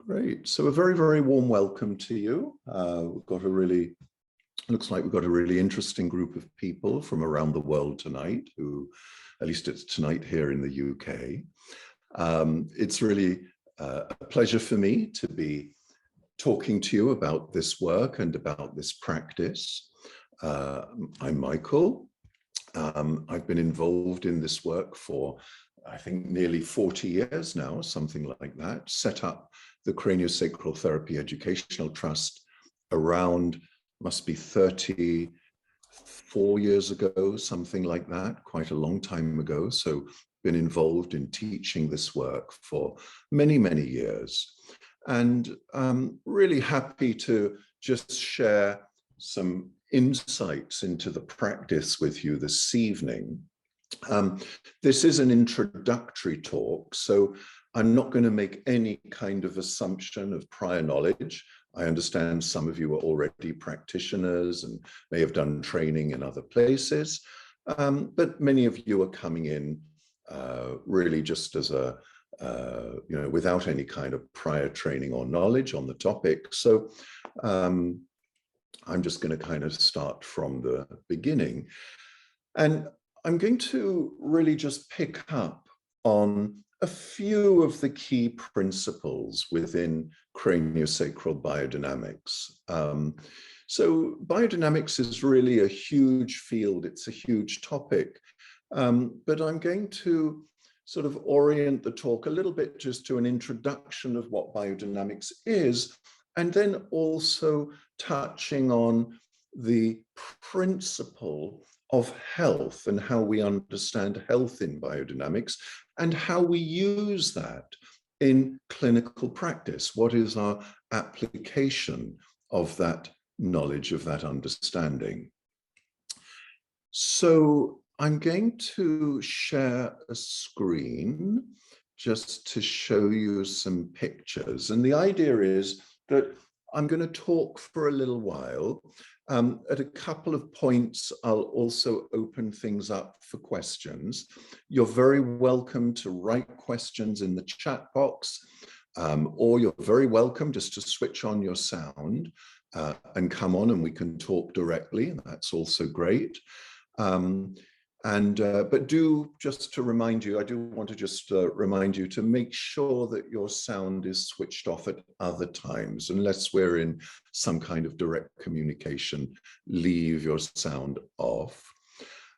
Great. So a very, very warm welcome to you. We've got a really, looks like we've got a really interesting group of people from around the world tonight, who, at least it's tonight here in the UK. It's really a pleasure for me to be talking to you about this work and about this practice. I'm Michael. I've been involved in this work for, I think, nearly 40 years now, something like that. Set up the Craniosacral Therapy Educational Trust around, must be 34 years ago, something like that, quite a long time ago. So been involved in teaching this work for many, many years. And I'm really happy to just share some insights into the practice with you this evening. This is an introductory talk, so I'm not going to make any kind of assumption of prior knowledge. I understand some of you are already practitioners and may have done training in other places, but many of you are coming in really just as a, without any kind of prior training or knowledge on the topic. So I'm just going to kind of start from the beginning. And I'm going to really just pick up on a few of the key principles within craniosacral biodynamics. So biodynamics is really a huge field. It's a huge topic, but I'm going to sort of orient the talk a little bit just to an introduction of what biodynamics is, and then also touching on the principle of health and how we understand health in biodynamics and how we use that in clinical practice. What is our application of that knowledge, of that understanding? So I'm going to share a screen just to show you some pictures. And the idea is that I'm going to talk for a little while. At a couple of points, I'll also open things up for questions. You're very welcome to write questions in the chat box, or you're very welcome just to switch on your sound and come on and we can talk directly. That's also great. But do, just to remind you, I do want to just remind you to make sure that your sound is switched off at other times. Unless we're in some kind of direct communication, leave your sound off.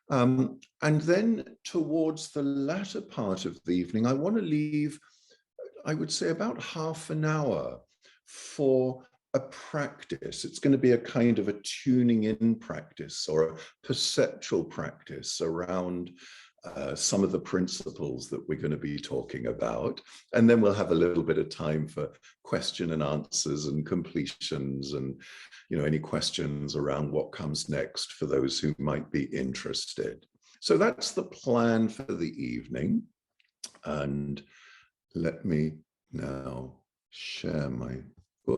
And then towards the latter part of the evening, I want to leave, I would say, about half an hour for a practice. It's going to be a kind of a tuning in practice or a perceptual practice around some of the principles that we're going to be talking about. And then we'll have a little bit of time for question and answers and completions and, any questions around what comes next for those who might be interested. So that's the plan for the evening. And let me now share my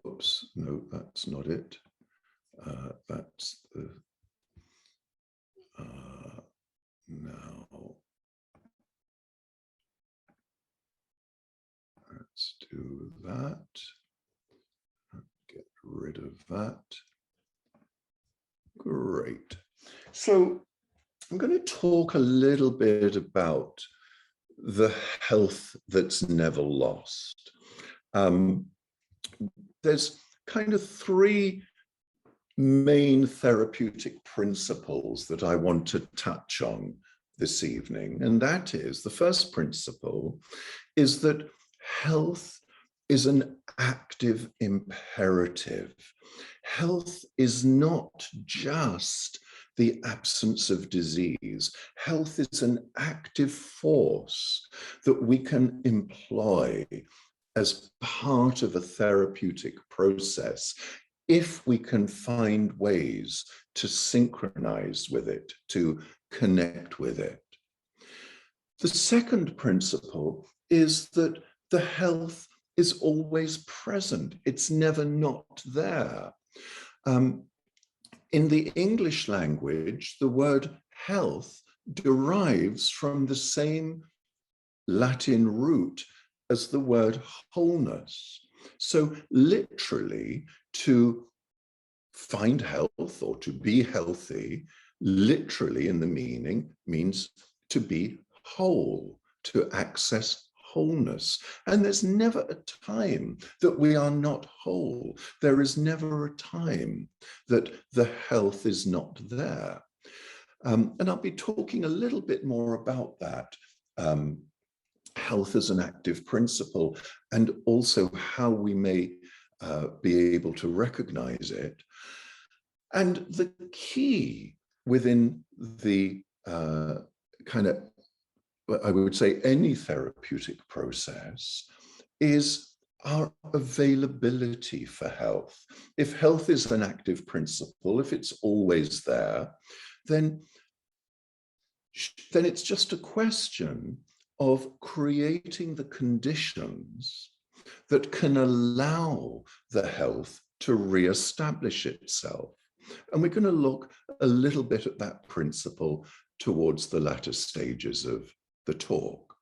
Oops, no, that's not it. That's the, now, let's do that. Get rid of that. Great. So I'm going to talk a little bit about the health that's never lost. There's kind of three main therapeutic principles that I want to touch on this evening. And that is, the first principle is that health is an active imperative. Health is not just the absence of disease. Health is an active force that we can employ as part of a therapeutic process if we can find ways to synchronize with it, to connect with it. The second principle is that the health is always present. It's never not there. In the English language, the word health derives from the same Latin root as the word wholeness. So literally, to find health or to be healthy, literally in the meaning, means to be whole, to access wholeness. And there's never a time that we are not whole. There is never a time that the health is not there. And I'll be talking a little bit more about that. Health as an active principle, and also how we may be able to recognize it. And the key within the kind of, I would say, any therapeutic process is our availability for health. If health is an active principle, if it's always there, then it's just a question of creating the conditions that can allow the health to reestablish itself. And we're going to look a little bit at that principle towards the latter stages of the talk.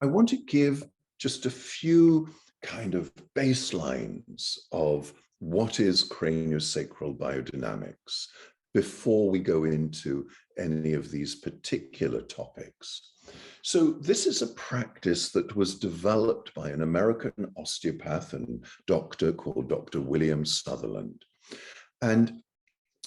I want to give just a few kind of baselines of what is craniosacral biodynamics before we go into any of these particular topics. So this is a practice that was developed by an American osteopath and doctor called Dr. William Sutherland. And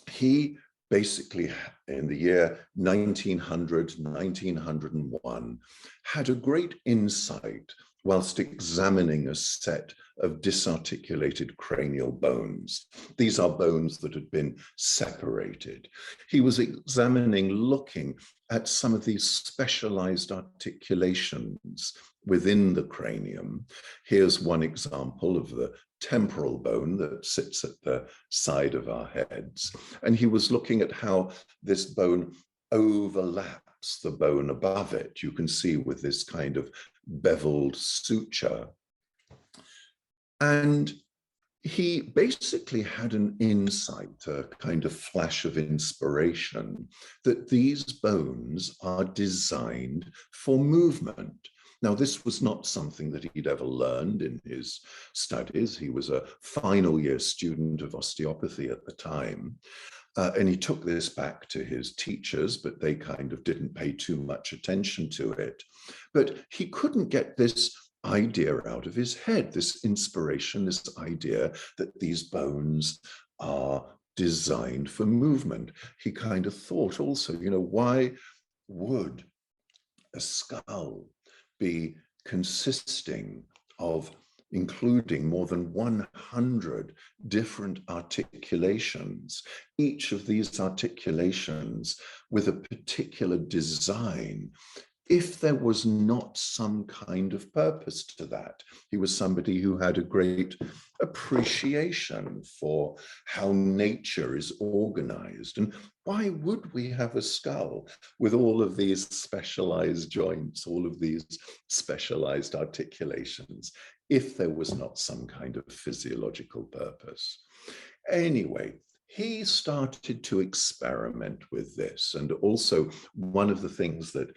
he basically, in the year 1900, 1901, had a great insight whilst examining a set of disarticulated cranial bones. These are bones that had been separated. He was examining, looking at some of these specialized articulations within the cranium. Here's one example of the temporal bone that sits at the side of our heads. And he was looking at how this bone overlaps the bone above it. You can see with this kind of beveled suture. And he basically had an insight, a kind of flash of inspiration, that these bones are designed for movement. Now, this was not something that he'd ever learned in his studies. He was a final year student of osteopathy at the time. And he took this back to his teachers, but they kind of didn't pay too much attention to it. But he couldn't get this idea out of his head, this inspiration, this idea that these bones are designed for movement. He kind of thought also, you know, why would a skull be consisting of including more than 100 different articulations, each of these articulations with a particular design, if there was not some kind of purpose to that? He was somebody who had a great appreciation for how nature is organized. And why would we have a skull with all of these specialized joints, all of these specialized articulations, if there was not some kind of physiological purpose? Anyway, he started to experiment with this. And also, one of the things that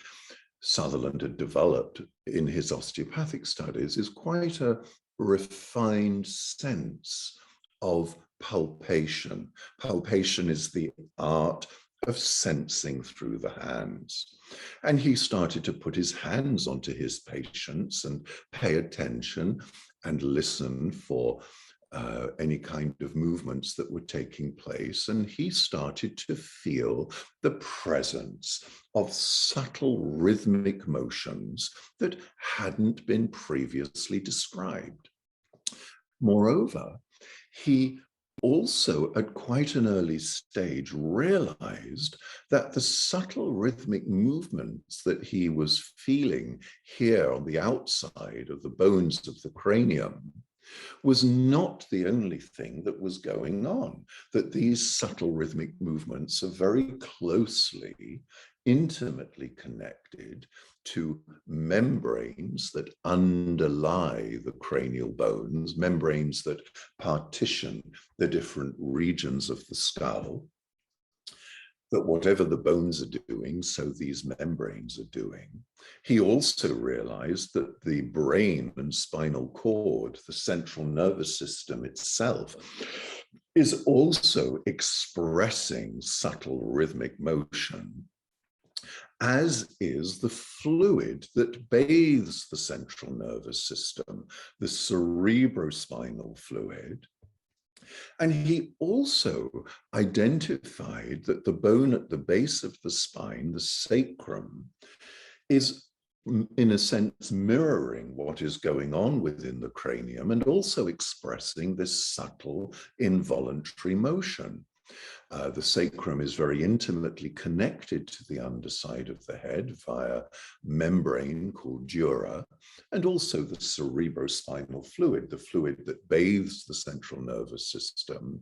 Sutherland had developed in his osteopathic studies is quite a refined sense of palpation. Palpation is the art of sensing through the hands. And he started to put his hands onto his patients and pay attention and listen for any kind of movements that were taking place. And he started to feel the presence of subtle rhythmic motions that hadn't been previously described. Moreover, he also, at quite an early stage, realized that the subtle rhythmic movements that he was feeling here on the outside of the bones of the cranium was not the only thing that was going on, that these subtle rhythmic movements are very closely, intimately connected to membranes that underlie the cranial bones, membranes that partition the different regions of the skull. that whatever the bones are doing, so these membranes are doing. He also realized that the brain and spinal cord, the central nervous system itself, is also expressing subtle rhythmic motion, as is the fluid that bathes the central nervous system, the cerebrospinal fluid. And he also identified that the bone at the base of the spine, the sacrum, is in a sense mirroring what is going on within the cranium and also expressing this subtle involuntary motion. The sacrum is very intimately connected to the underside of the head via membrane called dura, and also the cerebrospinal fluid, the fluid that bathes the central nervous system,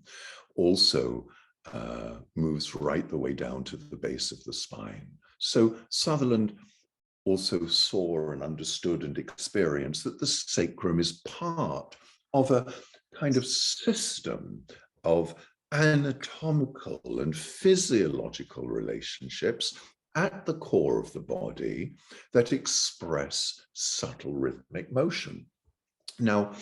also moves right the way down to the base of the spine. So Sutherland also saw and understood and experienced that the sacrum is part of a kind of system of anatomical and physiological relationships at the core of the body that express subtle rhythmic motion. Now,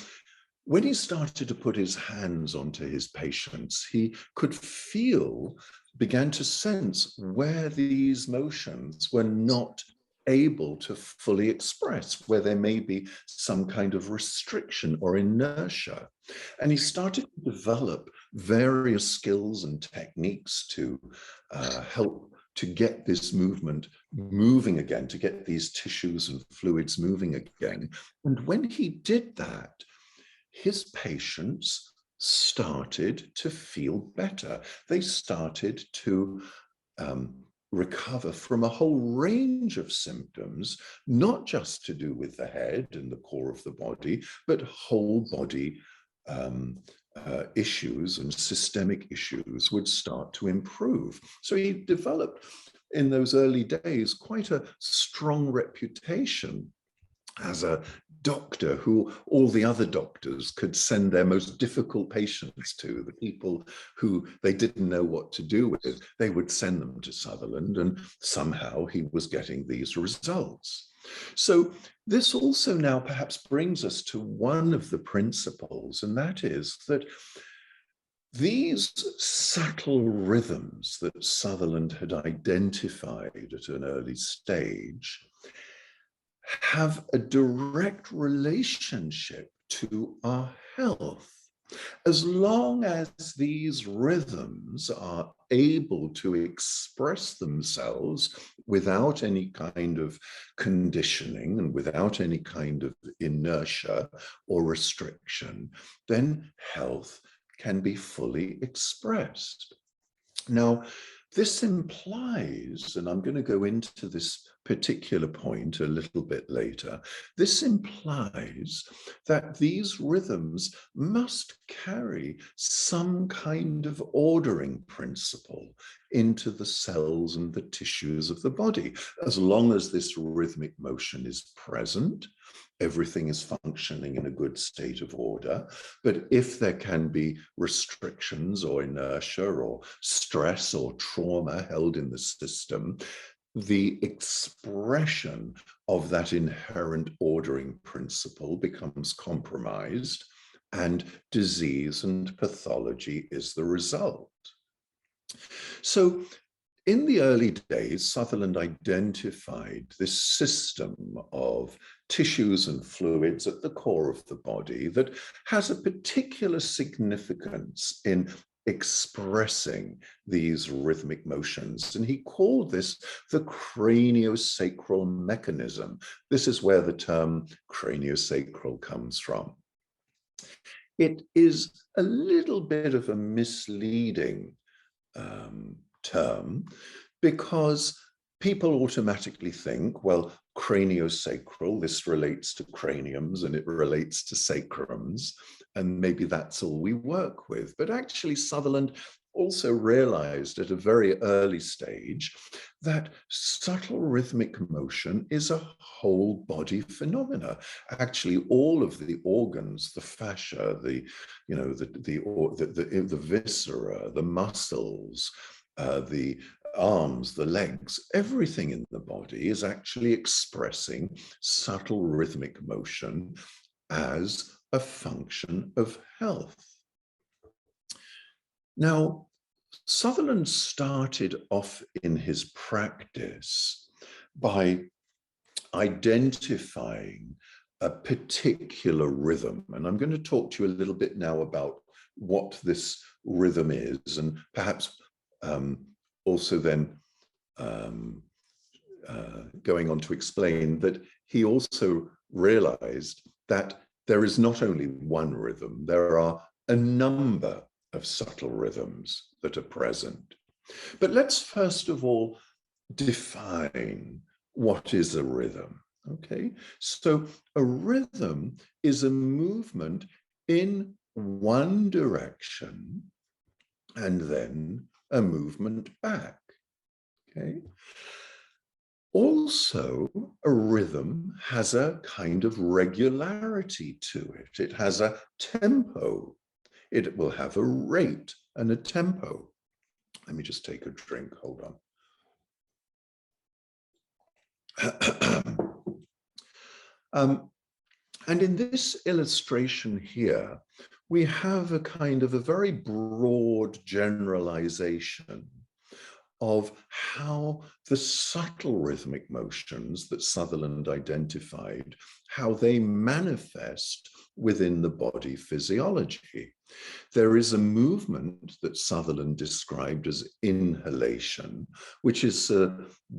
when he started to put his hands onto his patients, he could feel, began to sense where these motions were not able to fully express, where there may be some kind of restriction or inertia. And he started to develop various skills and techniques to help to get this movement moving again, to get these tissues and fluids moving again. And when he did that, his patients started to feel better. They started to recover from a whole range of symptoms, not just to do with the head and the core of the body, but whole body issues and systemic issues would start to improve. So he developed in those early days quite a strong reputation as a doctor who all the other doctors could send their most difficult patients to, the people who they didn't know what to do with. They would send them to Sutherland, and somehow he was getting these results. So this also now perhaps brings us to one of the principles, and that is that these subtle rhythms that Sutherland had identified at an early stage have a direct relationship to our health. As long as these rhythms are able to express themselves without any kind of conditioning and without any kind of inertia or restriction, then health can be fully expressed. Now, this implies, and I'm going to go into this particular point a little bit later, this implies that these rhythms must carry some kind of ordering principle into the cells and the tissues of the body. As long as this rhythmic motion is present, everything is functioning in a good state of order. But if there can be restrictions or inertia or stress or trauma held in the system, the expression of that inherent ordering principle becomes compromised, and disease and pathology is the result. So in the early days, Sutherland identified this system of tissues and fluids at the core of the body that has a particular significance in expressing these rhythmic motions. And he called this the craniosacral mechanism. This is where the term craniosacral comes from. It is a little bit of a misleading term, because people automatically think, well, craniosacral, this relates to craniums and it relates to sacrums, and maybe that's all we work with. But actually, Sutherland also realized at a very early stage that subtle rhythmic motion is a whole body phenomena. Actually, all of the organs, the fascia, the viscera, the muscles, the arms, the legs, everything in the body is actually expressing subtle rhythmic motion as a function of health. Now, Sutherland started off in his practice by identifying a particular rhythm. And I'm going to talk to you a little bit now about what this rhythm is, and perhaps also then going on to explain that he also realized that there is not only one rhythm, there are a number of subtle rhythms that are present. But let's first of all define what is a rhythm. Okay, so a rhythm is a movement in one direction and then a movement back. Okay. Also, a rhythm has a kind of regularity to it. It has a tempo. It will have a rate and a tempo. Let me just take a drink. Hold on. And in this illustration here, we have a kind of a very broad generalization of how the subtle rhythmic motions that Sutherland identified, how they manifest within the body physiology. There is a movement that Sutherland described as inhalation, which is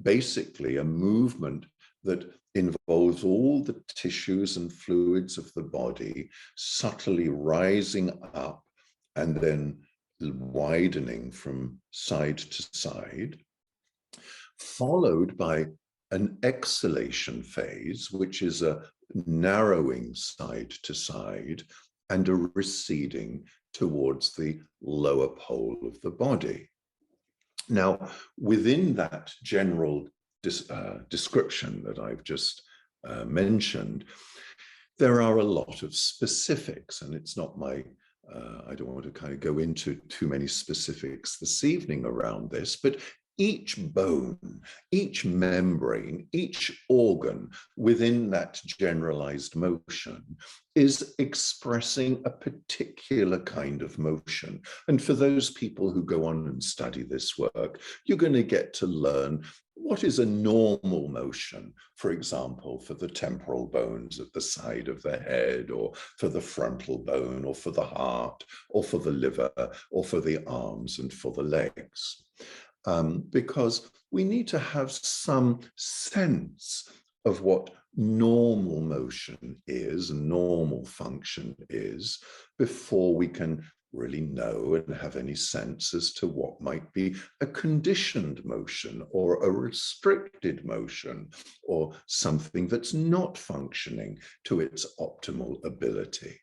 basically a movement that involves all the tissues and fluids of the body subtly rising up and then widening from side to side, followed by an exhalation phase, which is a narrowing side to side and a receding towards the lower pole of the body. Now, within that general description that I've just mentioned, there are a lot of specifics, and it's not my I don't want to kind of go into too many specifics this evening around this, but each bone, each membrane, each organ within that generalized motion is expressing a particular kind of motion. And for those people who go on and study this work, you're going to get to learn what is a normal motion, for example, for the temporal bones at the side of the head, or for the frontal bone, or for the heart, or for the liver, or for the arms and for the legs. Because we need to have some sense of what normal motion is, normal function is, before we can really know and have any sense as to what might be a conditioned motion or a restricted motion or something that's not functioning to its optimal ability.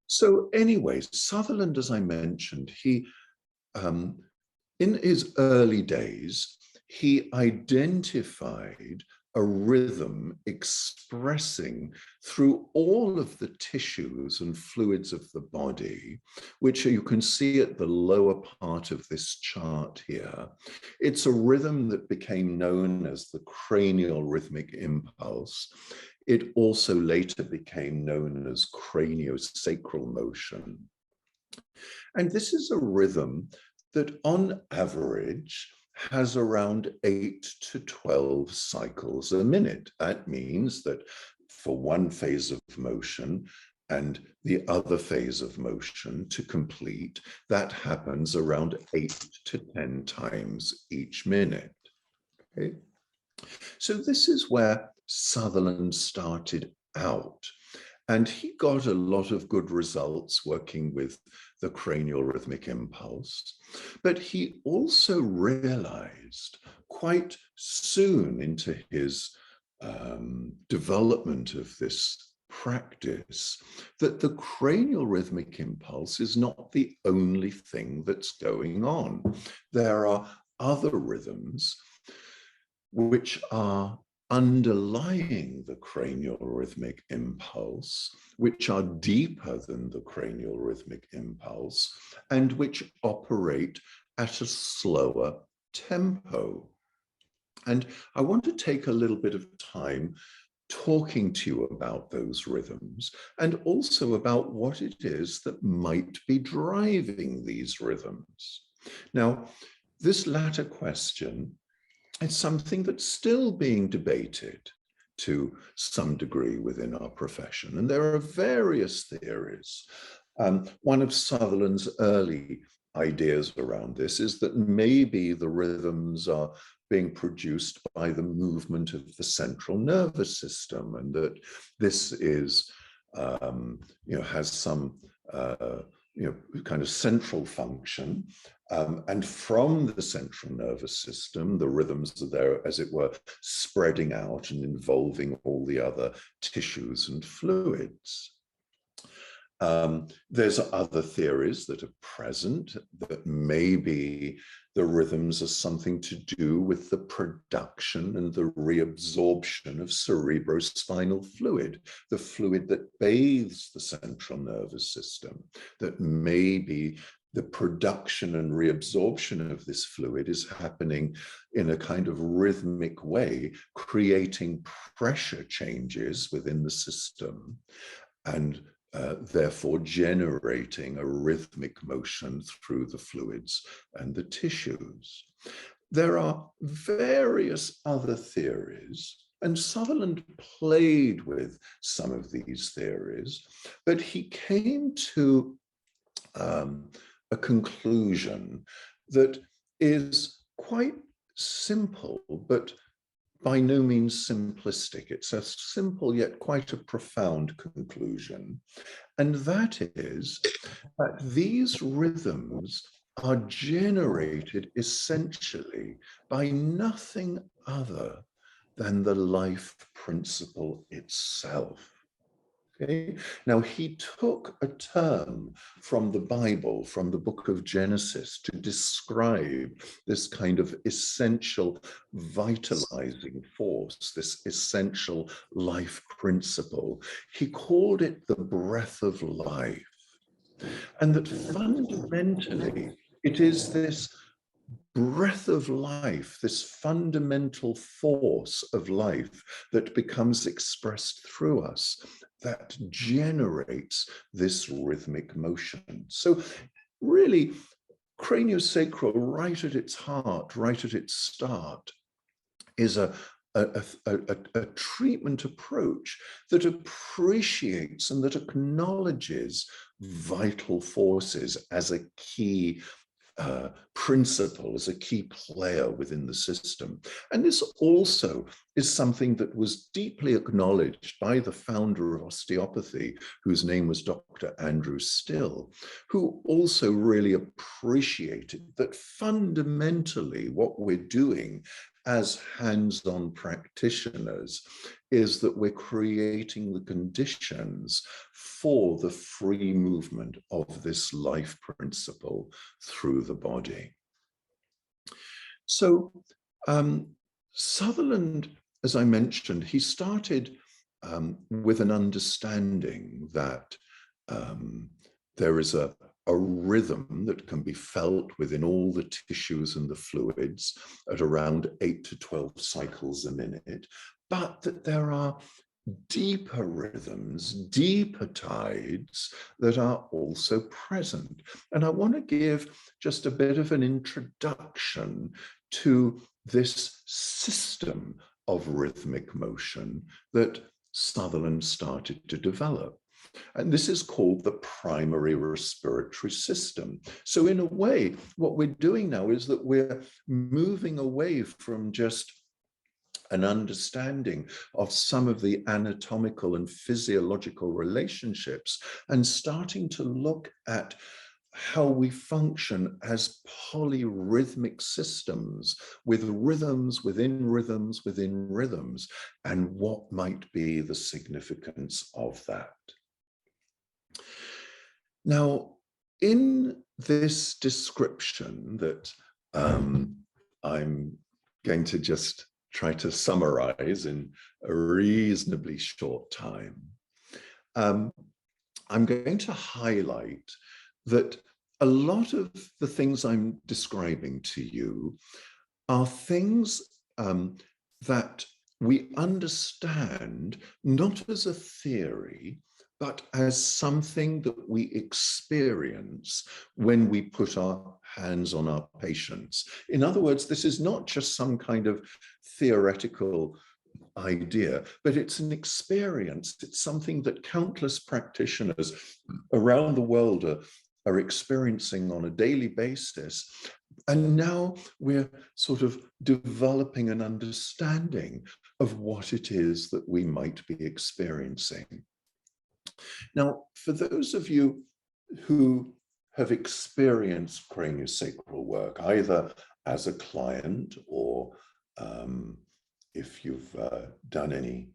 So anyway, Sutherland, as I mentioned, he in his early days, he identified a rhythm expressing through all of the tissues and fluids of the body, which you can see at the lower part of this chart here. It's a rhythm that became known as the cranial rhythmic impulse. It also later became known as craniosacral motion. And this is a rhythm that on average has around 8 to 12 cycles a minute. That means that for one phase of motion and the other phase of motion to complete, that happens around 8 to 10 times each minute. Okay? So this is where Sutherland started out. And he got a lot of good results working with the cranial rhythmic impulse. But he also realized quite soon into his development of this practice that the cranial rhythmic impulse is not the only thing that's going on. There are other rhythms which are underlying the cranial rhythmic impulse, which are deeper than the cranial rhythmic impulse, and which operate at a slower tempo. And I want to take a little bit of time talking to you about those rhythms and also about what it is that might be driving these rhythms. Now, this latter question is something that's still being debated to some degree within our profession. And there are various theories. One of Sutherland's early ideas around this is that maybe the rhythms are being produced by the movement of the central nervous system, and that this is, has some, kind of central function. And from the central nervous system, the rhythms are there, as it were, spreading out and involving all the other tissues and fluids. There's other theories that are present that maybe the rhythms are something to do with the production and the reabsorption of cerebrospinal fluid, the fluid that bathes the central nervous system, that maybe the production and reabsorption of this fluid is happening in a kind of rhythmic way, creating pressure changes within the system and therefore generating a rhythmic motion through the fluids and the tissues. There are various other theories, and Sutherland played with some of these theories, but he came to a conclusion that is quite simple, but by no means simplistic. It's a simple yet quite a profound conclusion. And that is that these rhythms are generated essentially by nothing other than the life principle itself. Okay. Now, he took a term from the Bible, from the book of Genesis, to describe this kind of essential vitalizing force, this essential life principle. He called it the breath of life. And that fundamentally, it is this breath of life, this fundamental force of life that becomes expressed through us, that generates this rhythmic motion. So really, craniosacral, right at its heart, right at its start, is a treatment approach that appreciates and that acknowledges vital forces as a key principle, as a key player within the system. And this also is something that was deeply acknowledged by the founder of osteopathy, whose name was Dr. Andrew Still, who also really appreciated that fundamentally what we're doing as hands-on practitioners is that we're creating the conditions for the free movement of this life principle through the body. So Sutherland, as I mentioned, he started with an understanding that there is a rhythm that can be felt within all the tissues and the fluids at around 8 to 12 cycles a minute, but that there are deeper rhythms, deeper tides that are also present. And I want to give just a bit of an introduction to this system of rhythmic motion that Sutherland started to develop. And this is called the primary respiratory system. So in a way, what we're doing now is that we're moving away from just an understanding of some of the anatomical and physiological relationships and starting to look at how we function as polyrhythmic systems with rhythms within rhythms within rhythms, and what might be the significance of that. Now, in this description that I'm going to just try to summarize in a reasonably short time, I'm going to highlight that a lot of the things I'm describing to you are things that we understand not as a theory, but as something that we experience when we put our hands on our patients. In other words, this is not just some kind of theoretical idea, but it's an experience. It's something that countless practitioners around the world are experiencing on a daily basis. And now we're sort of developing an understanding of what it is that we might be experiencing. Now, for those of you who have experienced craniosacral work, either as a client or if you've done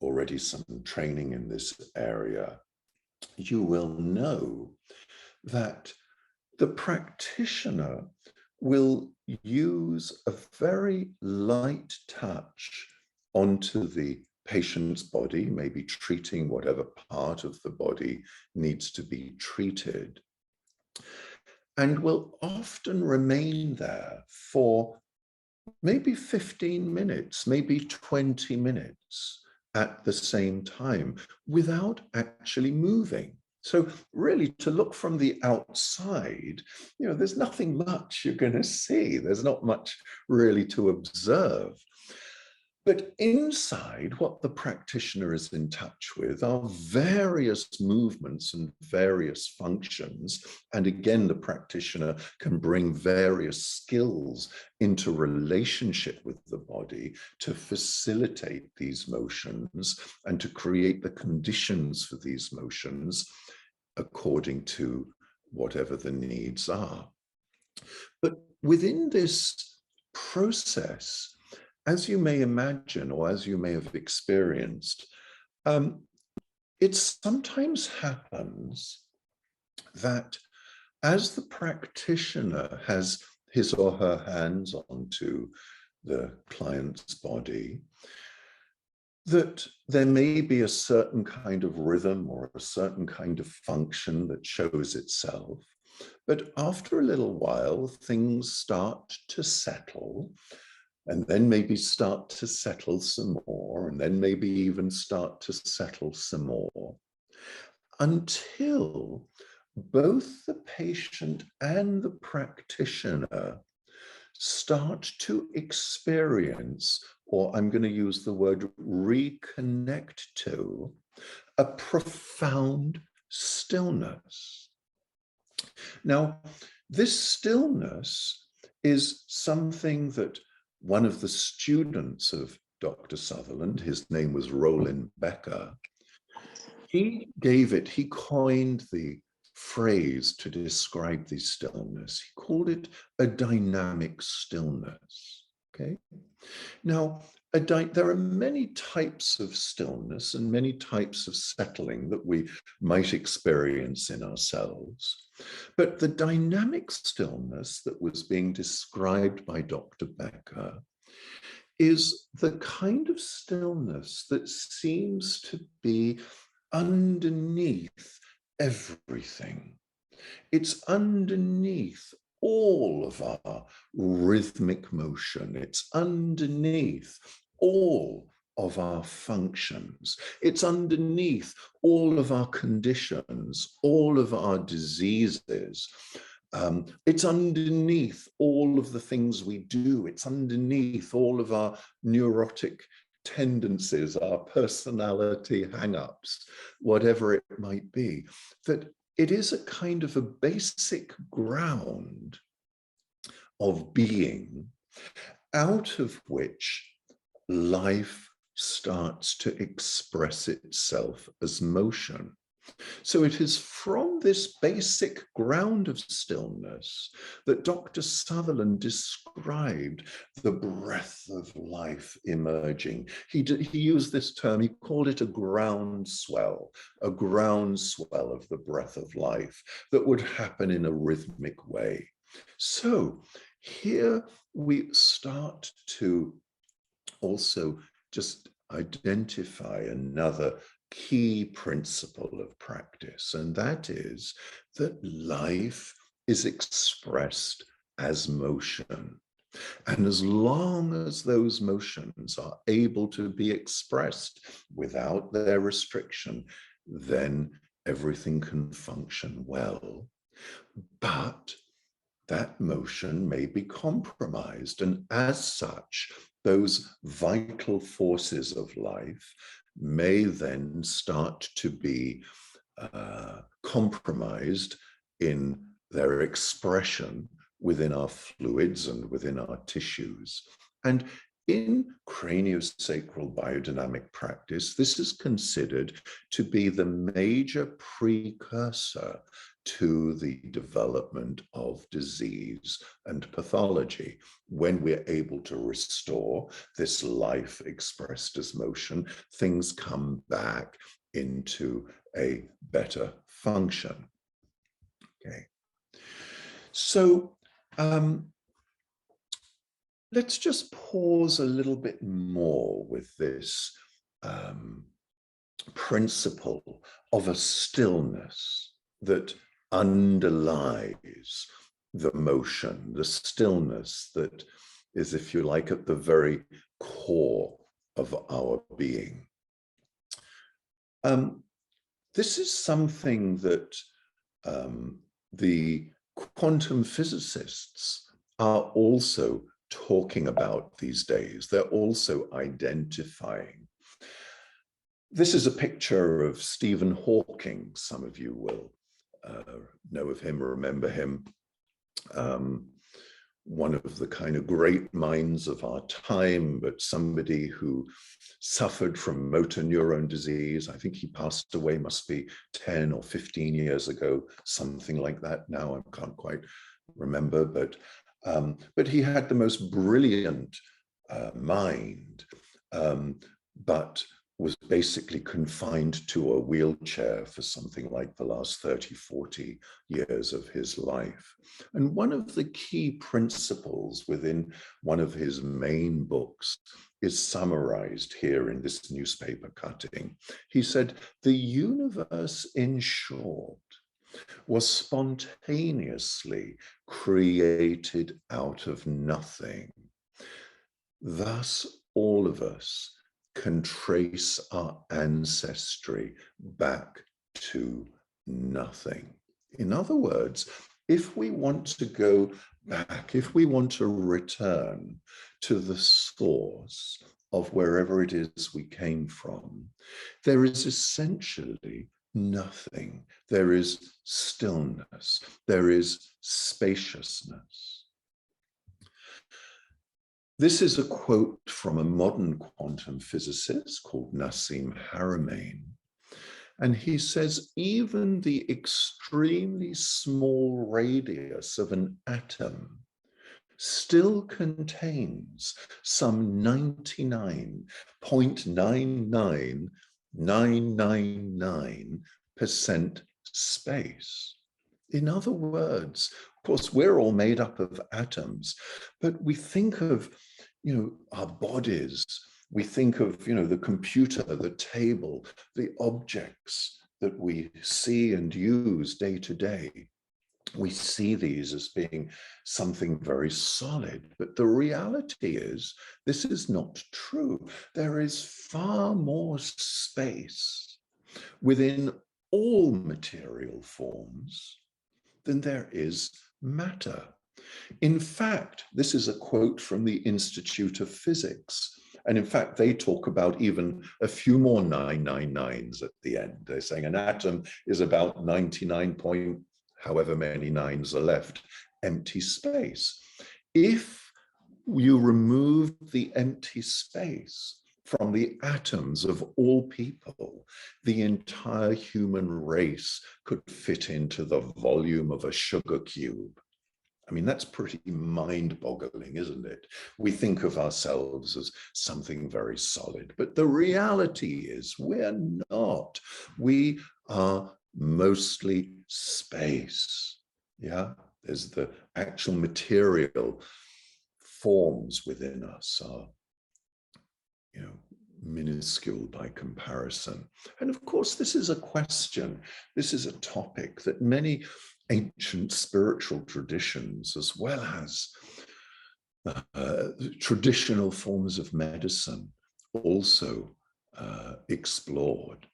already some training in this area, you will know that the practitioner will use a very light touch onto the patient's body, maybe treating whatever part of the body needs to be treated, and will often remain there for maybe 15 minutes, maybe 20 minutes at the same time without actually moving. So really, to look from the outside, there's nothing much you're going to see. There's not much really to observe. But inside, what the practitioner is in touch with are various movements and various functions. And again, the practitioner can bring various skills into relationship with the body to facilitate these motions and to create the conditions for these motions according to whatever the needs are. But within this process, as you may imagine, or as you may have experienced, it sometimes happens that as the practitioner has his or her hands onto the client's body, that there may be a certain kind of rhythm or a certain kind of function that shows itself. But after a little while, things start to settle, and then maybe start to settle some more, and then maybe even start to settle some more, until both the patient and the practitioner start to experience, or I'm going to use the word reconnect to, a profound stillness. Now, this stillness is something that one of the students of Dr. Sutherland, his name was Roland Becker, he coined the phrase to describe the stillness. He called it a dynamic stillness. Okay. Now, there are many types of stillness and many types of settling that we might experience in ourselves. But the dynamic stillness that was being described by Dr. Becker is the kind of stillness that seems to be underneath everything. It's underneath all of our rhythmic motion. It's underneath all of our functions. It's underneath all of our conditions, all of our diseases. It's underneath all of the things we do. It's underneath all of our neurotic tendencies, our personality hang-ups, whatever it might be, that it is a kind of a basic ground of being out of which life starts to express itself as motion. So it is from this basic ground of stillness that Dr. Sutherland described the breath of life emerging. He used this term, he called it a groundswell of the breath of life that would happen in a rhythmic way. So here we start to also just identify another key principle of practice, and that is that life is expressed as motion. And as long as those motions are able to be expressed without their restriction, then everything can function well. But that motion may be compromised. And as such, those vital forces of life may then start to be compromised in their expression within our fluids and within our tissues. And in craniosacral biodynamic practice, this is considered to be the major precursor to the development of disease and pathology. When we're able to restore this life expressed as motion, things come back into a better function. Okay. So let's just pause a little bit more with this principle of a stillness that underlies the motion, the stillness that is, if you like, at the very core of our being. This is something that the quantum physicists are also talking about these days. They're also identifying. This is a picture of Stephen Hawking. Some of you will know of him or remember him. One of the kind of great minds of our time, but somebody who suffered from motor neuron disease. I think he passed away, must be 10 or 15 years ago, something like that now. I can't quite remember, but he had the most brilliant mind, but was basically confined to a wheelchair for something like the last 30, 40 years of his life. And one of the key principles within one of his main books is summarized here in this newspaper cutting. He said, "The universe, in short, was spontaneously created out of nothing. Thus, all of us can trace our ancestry back to nothing." In other words, if we want to go back, if we want to return to the source of wherever it is we came from, there is essentially nothing. There is stillness. There is spaciousness. This is a quote from a modern quantum physicist called Nassim Haramein. And he says, even the extremely small radius of an atom still contains some 99.99999% space. In other words, of course, we're all made up of atoms, but we think of, our bodies, we think of, the computer, the table, the objects that we see and use day to day. We see these as being something very solid, but the reality is this is not true. There is far more space within all material forms than there is matter. In fact, this is a quote from the Institute of Physics. And in fact, they talk about even a few more 999s at the end. They're saying an atom is about 99 point however many nines are left, empty space. If you remove the empty space from the atoms of all people, the entire human race could fit into the volume of a sugar cube. I mean, that's pretty mind-boggling, isn't it? We think of ourselves as something very solid, but the reality is we're not. We are mostly space. Yeah, there's the actual material forms within us are, minuscule by comparison. And of course, this is a question, this is a topic that many ancient spiritual traditions, as well as traditional forms of medicine also explored.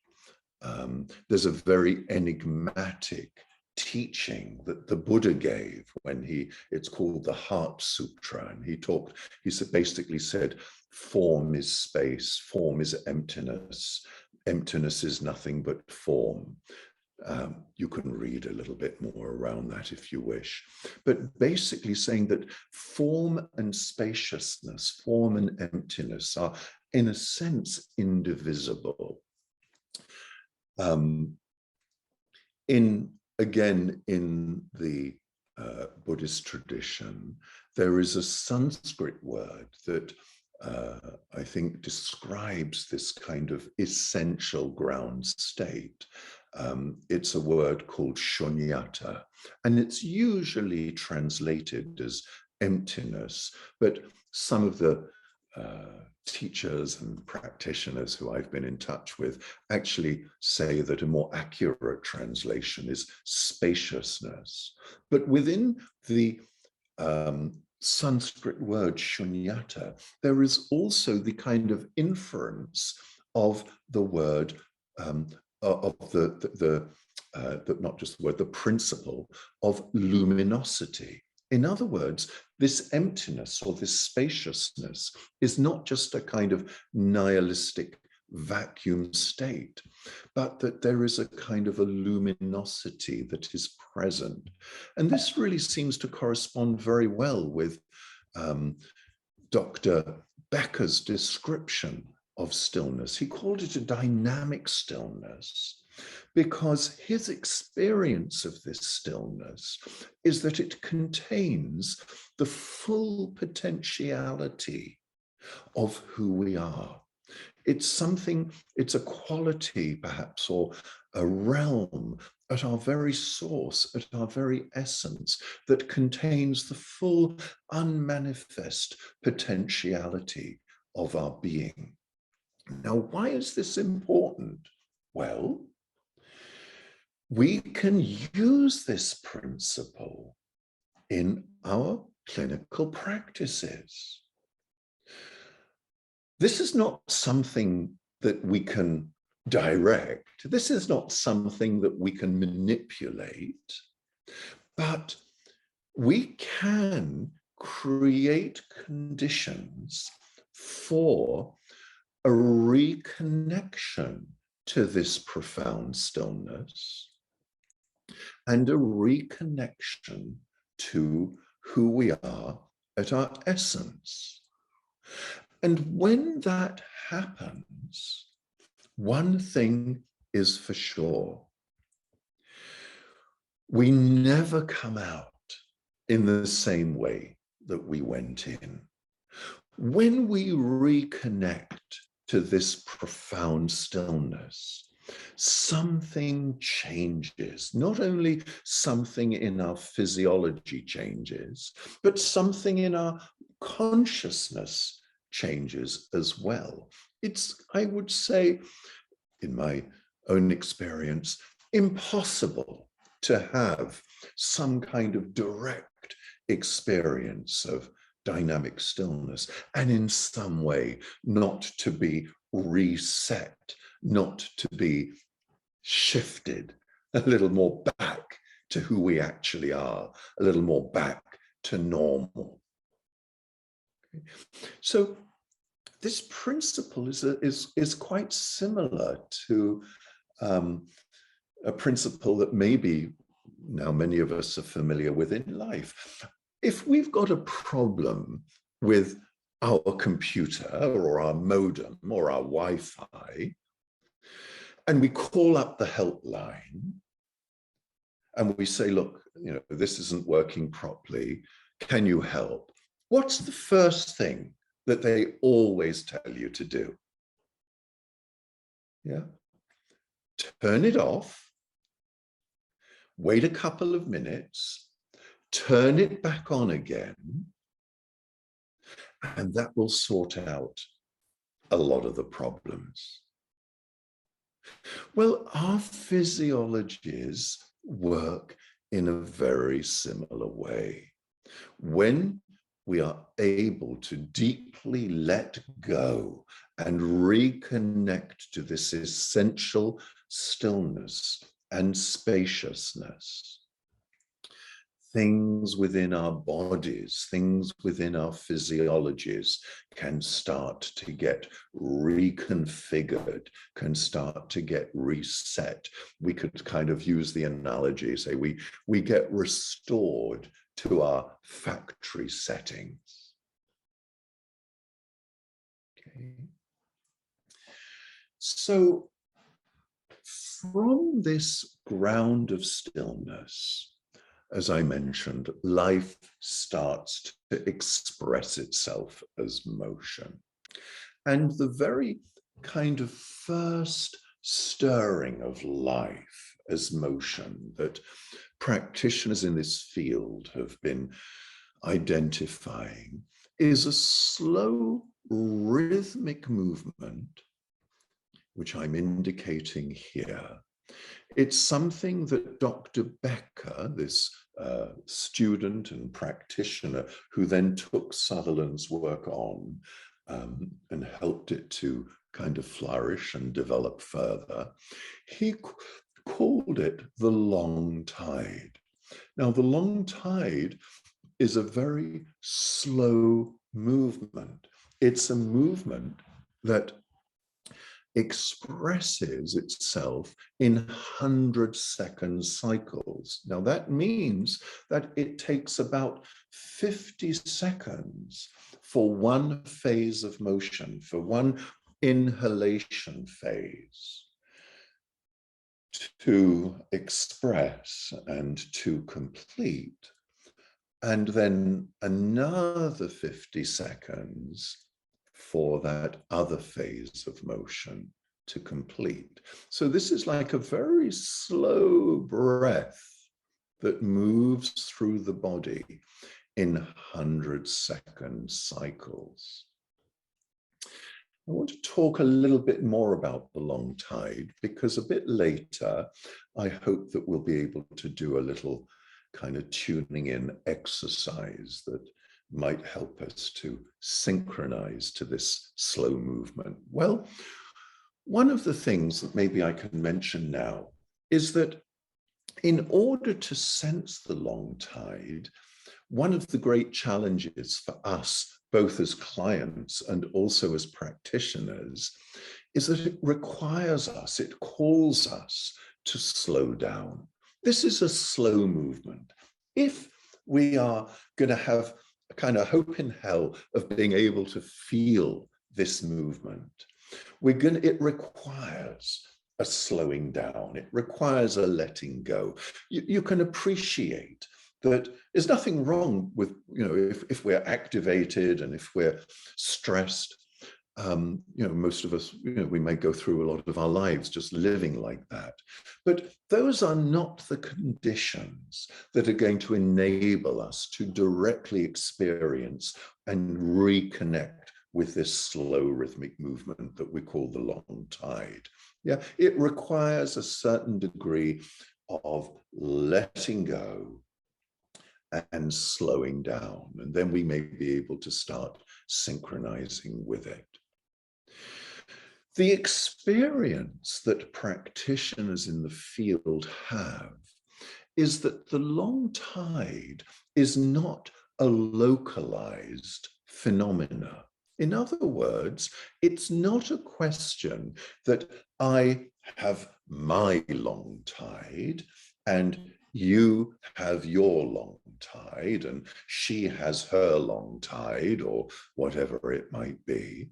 There's a very enigmatic teaching that the Buddha gave when it's called the Heart Sutra, and he basically said, form is space, form is emptiness, emptiness is nothing but form. You can read a little bit more around that if you wish, but basically saying that form and spaciousness, form and emptiness are in a sense indivisible. Again, in the Buddhist tradition, there is a Sanskrit word that I think describes this kind of essential ground state. It's a word called shunyata, and it's usually translated as emptiness, but some of the teachers and practitioners who I've been in touch with actually say that a more accurate translation is spaciousness. But within the Sanskrit word shunyata, there is also the kind of inference of the word, not just the word, the principle of luminosity. In other words, this emptiness or this spaciousness is not just a kind of nihilistic vacuum state, but that there is a kind of a luminosity that is present. And this really seems to correspond very well with Dr. Becker's description of stillness. He called it a dynamic stillness, because his experience of this stillness is that it contains the full potentiality of who we are. It's something, it's a quality perhaps, or a realm at our very source, at our very essence, that contains the full unmanifest potentiality of our being. Now, why is this important? Well, we can use this principle in our clinical practices. This is not something that we can direct. This is not something that we can manipulate, but we can create conditions for a reconnection to this profound stillness and a reconnection to who we are at our essence. And when that happens, one thing is for sure: we never come out in the same way that we went in. When we reconnect to this profound stillness, something changes. Not only something in our physiology changes, but something in our consciousness changes as well. It's, I would say, in my own experience, impossible to have some kind of direct experience of dynamic stillness and in some way not to be reset, not to be shifted a little more back to who we actually are, a little more back to normal. Okay. So this principle is quite similar to a principle that maybe now many of us are familiar with in life. If we've got a problem with our computer or our modem or our Wi-Fi, and we call up the helpline and we say, look, this isn't working properly, can you help? What's the first thing that they always tell you to do? Yeah, turn it off, wait a couple of minutes, turn it back on again, and that will sort out a lot of the problems. Well, our physiologies work in a very similar way. When we are able to deeply let go and reconnect to this essential stillness and spaciousness. Things within our bodies, things within our physiologies can start to get reconfigured, can start to get reset. We could kind of use the analogy, say we get restored to our factory settings. Okay. So from this ground of stillness, as I mentioned, life starts to express itself as motion. And the very kind of first stirring of life as motion that practitioners in this field have been identifying is a slow rhythmic movement, which I'm indicating here. It's something that Dr. Becker, this student and practitioner who then took Sutherland's work on and helped it to kind of flourish and develop further, he called it the long tide. Now, the long tide is a very slow movement. It's a movement that expresses itself in 100-second cycles. Now that means that it takes about 50 seconds for one phase of motion, for one inhalation phase to express and to complete, and then another 50 seconds for that other phase of motion to complete. So this is like a very slow breath that moves through the body in 100-second cycles. I want to talk a little bit more about the long tide because a bit later, I hope that we'll be able to do a little kind of tuning in exercise that might help us to synchronize to this slow movement. Well, one of the things that maybe I can mention now is that in order to sense the long tide, one of the great challenges for us, both as clients and also as practitioners, is that it requires us, it calls us to slow down. This is a slow movement. If we are going to have a kind of hope in hell of being able to feel this movement, it requires a slowing down. It requires a letting go. You can appreciate that there's nothing wrong with, if we're activated and if we're stressed. Most of us, we may go through a lot of our lives just living like that. But those are not the conditions that are going to enable us to directly experience and reconnect with this slow rhythmic movement that we call the long tide. Yeah, it requires a certain degree of letting go and slowing down, and then we may be able to start synchronizing with it. The experience that practitioners in the field have is that the long tide is not a localized phenomena. In other words, it's not a question that I have my long tide and you have your long tide and she has her long tide or whatever it might be.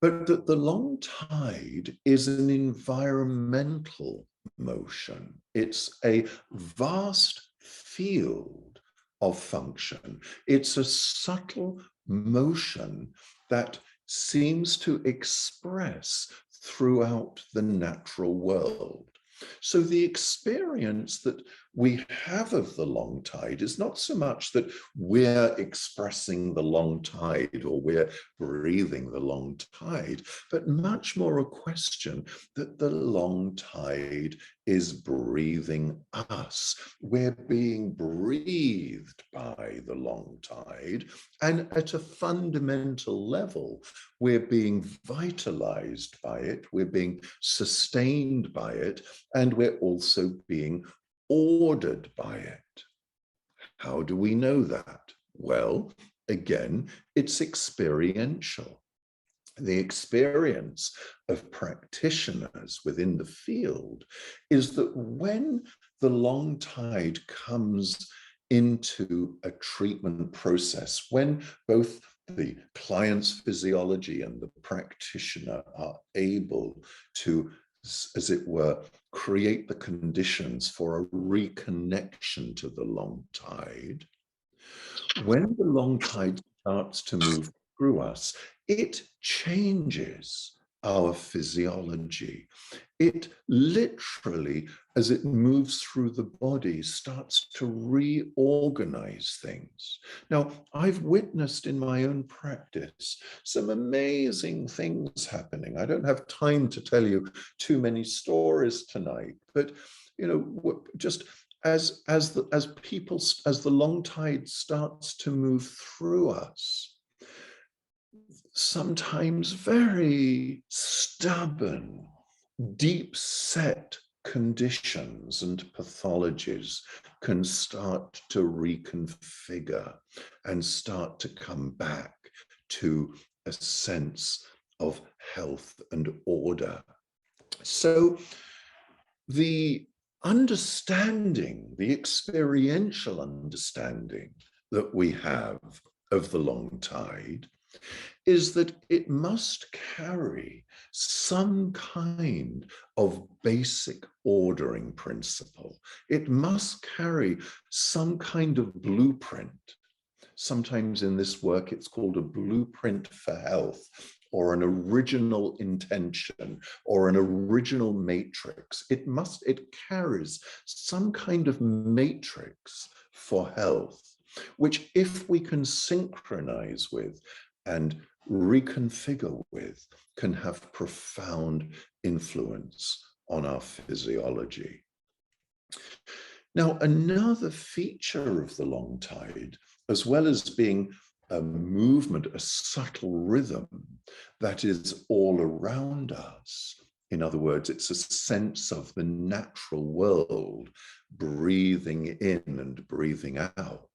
But that the long tide is an environmental motion. It's a vast field of function. It's a subtle motion that seems to express throughout the natural world. So the experience that we have of the long tide is not so much that we're expressing the long tide or we're breathing the long tide, but much more a question that the long tide is breathing us. We're being breathed by by the long tide, and at a fundamental level, we're being vitalized by it, we're being sustained by it, and we're also being ordered by it. How do we know that? Well, again, it's experiential. The experience of practitioners within the field is that when the long tide comes into a treatment process, when both the client's physiology and the practitioner are able to, as it were, create the conditions for a reconnection to the long tide, when the long tide starts to move through us, it changes our physiology. It literally, as it moves through the body, starts to reorganize things. Now, I've witnessed in my own practice some amazing things happening. I don't have time to tell you too many stories tonight, but just as the long tide starts to move through us, sometimes very stubborn, deep-set conditions and pathologies can start to reconfigure and start to come back to a sense of health and order. So the understanding, the experiential understanding that we have of the long tide is that it must carry some kind of basic ordering principle. It must carry some kind of blueprint. Sometimes in this work, it's called a blueprint for health, or an original intention, or an original matrix. It carries some kind of matrix for health, which if we can synchronize with and reconfigure with, can have profound influence on our physiology. Now, another feature of the long tide, as well as being a movement, a subtle rhythm that is all around us. In other words, it's a sense of the natural world breathing in and breathing out.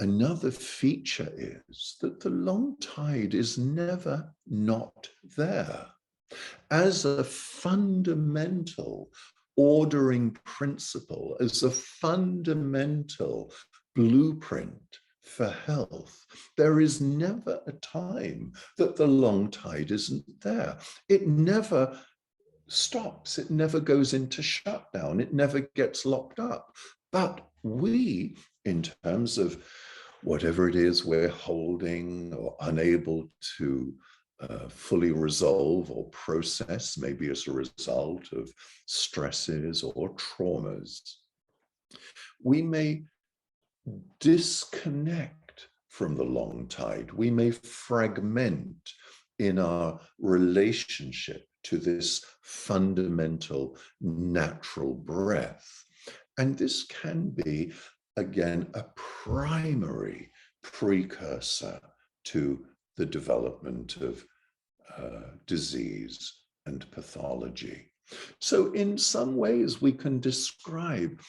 Another feature is that the long tide is never not there. As a fundamental ordering principle, as a fundamental blueprint for health, there is never a time that the long tide isn't there. It never stops. It never goes into shutdown. It never gets locked up. But we, in terms of whatever it is we're holding or unable to fully resolve or process, maybe as a result of stresses or traumas, we may disconnect from the long tide. We may fragment in our relationship to this fundamental natural breath. And this can be, again, a primary precursor to the development of disease and pathology. So in some ways, we can describe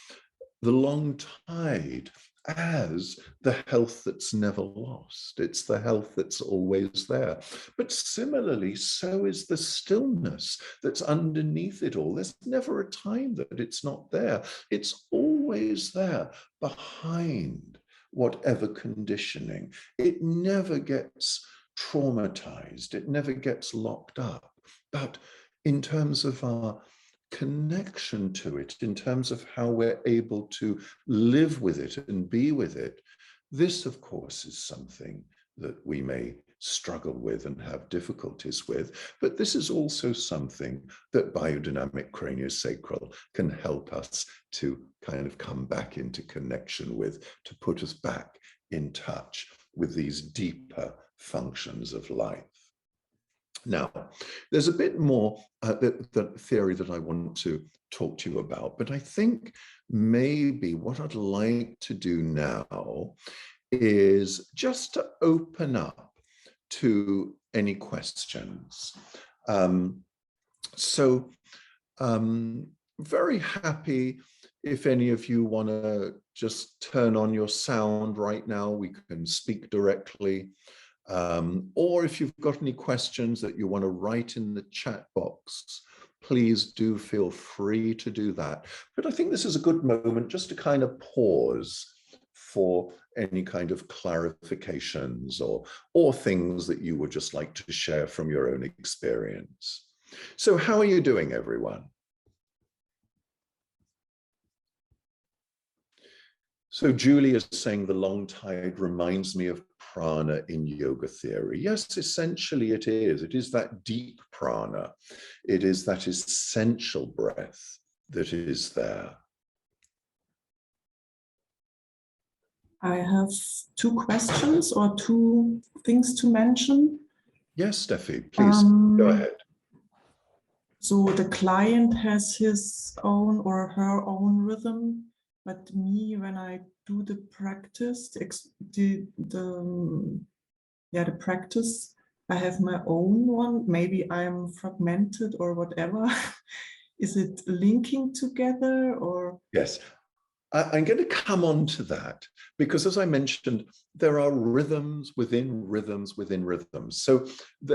the long tide as the health that's never lost. It's the health that's always there. But similarly, so is the stillness that's underneath it all. There's never a time that it's not there. It's always there behind whatever conditioning. It never gets traumatized. It never gets locked up. But in terms of our connection to it, in terms of how we're able to live with it and be with it, this, of course, is something that we may struggle with and have difficulties with, but this is also something that biodynamic craniosacral can help us to kind of come back into connection with, to put us back in touch with these deeper functions of life. Now, there's a bit more the theory that I want to talk to you about, but I think maybe what I'd like to do now is just to open up to any questions. Very happy if any of you want to just turn on your sound right now, we can speak directly. Or if you've got any questions that you want to write in the chat box, please do feel free to do that. But I think this is a good moment just to kind of pause for any kind of clarifications or things that you would just like to share from your own experience. So how are you doing, everyone? So Julie is saying the long tide reminds me of prana in yoga theory. Yes, essentially it is. It is that deep prana. It is that essential breath that is there. I have two questions or two things to mention. Yes, Steffi, please go ahead. So the client has his own or her own rhythm, but me, when I do the practice, the practice, I have my own one. Maybe I'm fragmented or whatever. Is it linking together or? Yes. I'm going to come on to that because, as I mentioned, there are rhythms within rhythms within rhythms. So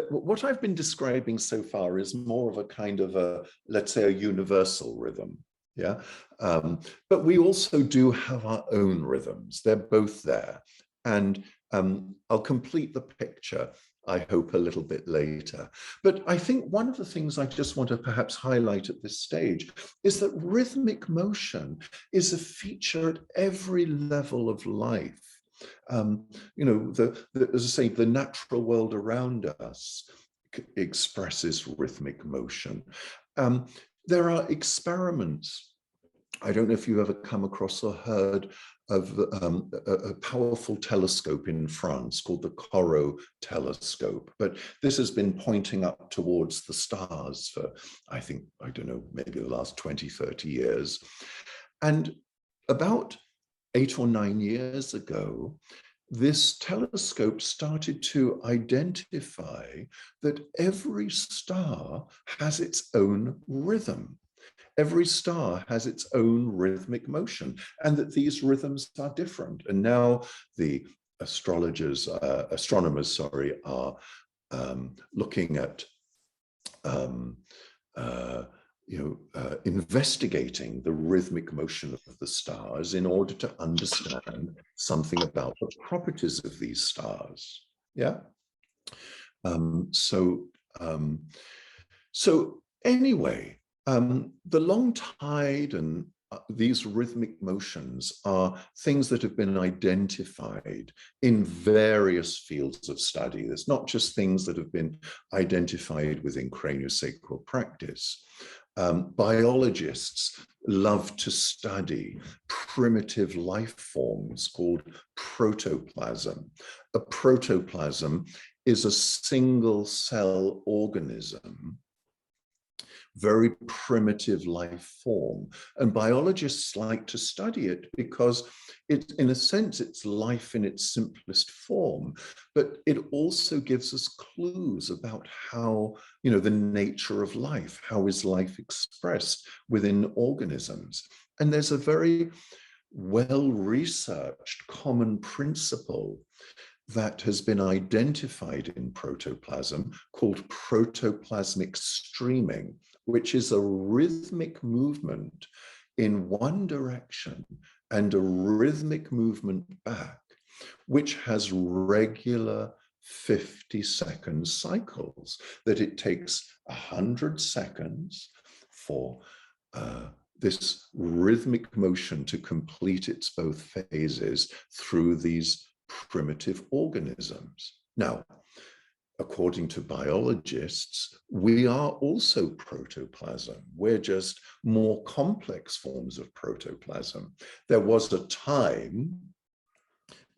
what I've been describing so far is more of a kind of a, let's say, a universal rhythm. Yeah. But we also do have our own rhythms. They're both there. And I'll complete the picture, I hope, a little bit later. But I think one of the things I just want to perhaps highlight at this stage is that rhythmic motion is a feature at every level of life. You know, as I say, the natural world around us expresses rhythmic motion. There are experiments. I don't know if you've ever come across or heard of a powerful telescope in France called the Corot telescope, but this has been pointing up towards the stars for, I think, I don't know, maybe the last 20, 30 years. And about 8 or 9 years ago, this telescope started to identify that every star has its own rhythm. Every star has its own rhythmic motion, and that these rhythms are different. And now the astronomers, are looking at investigating the rhythmic motion of the stars in order to understand something about the properties of these stars. Yeah. So anyway. The long tide and these rhythmic motions are things that have been identified in various fields of study. There's not just things that have been identified within craniosacral practice. Biologists love to study primitive life forms called protoplasm. A protoplasm is a single cell organism, very primitive life form. And biologists like to study it because it, in a sense, it's life in its simplest form, but it also gives us clues about how, you know, the nature of life, how is life expressed within organisms. And there's a very well-researched common principle that has been identified in protoplasm called protoplasmic streaming, which is a rhythmic movement in one direction and a rhythmic movement back, which has regular 50-second cycles, that it takes 100 seconds for this rhythmic motion to complete its both phases through these primitive organisms. Now, according to biologists, we are also protoplasm. We're just more complex forms of protoplasm. There was a time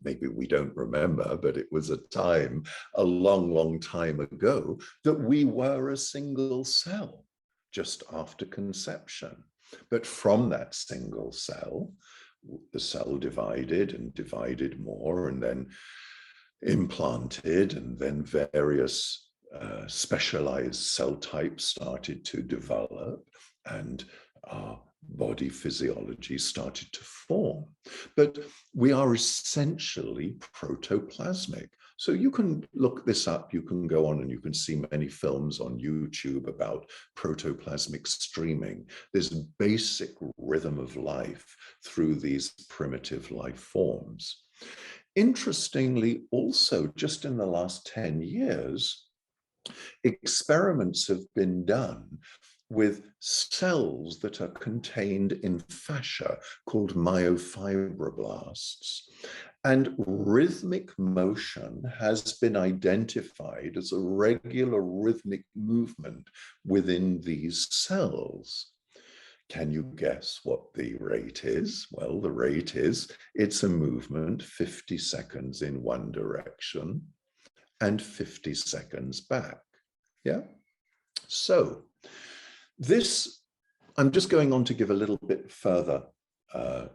maybe we don't remember, but it was a time, a long, long time ago, that we were a single cell just after conception. But from that single cell, the cell divided and divided more, and then implanted, and then various specialized cell types started to develop, and our body physiology started to form. But we are essentially protoplasmic. So you can look this up, you can go on and you can see many films on YouTube about protoplasmic streaming, this basic rhythm of life through these primitive life forms. Interestingly, also, just in the last 10 years, experiments have been done with cells that are contained in fascia called myofibroblasts. And rhythmic motion has been identified as a regular rhythmic movement within these cells. Can you guess what the rate is? Well, the rate is, it's a movement 50 seconds in one direction and 50 seconds back. Yeah. So this, I'm just going on to give a little bit further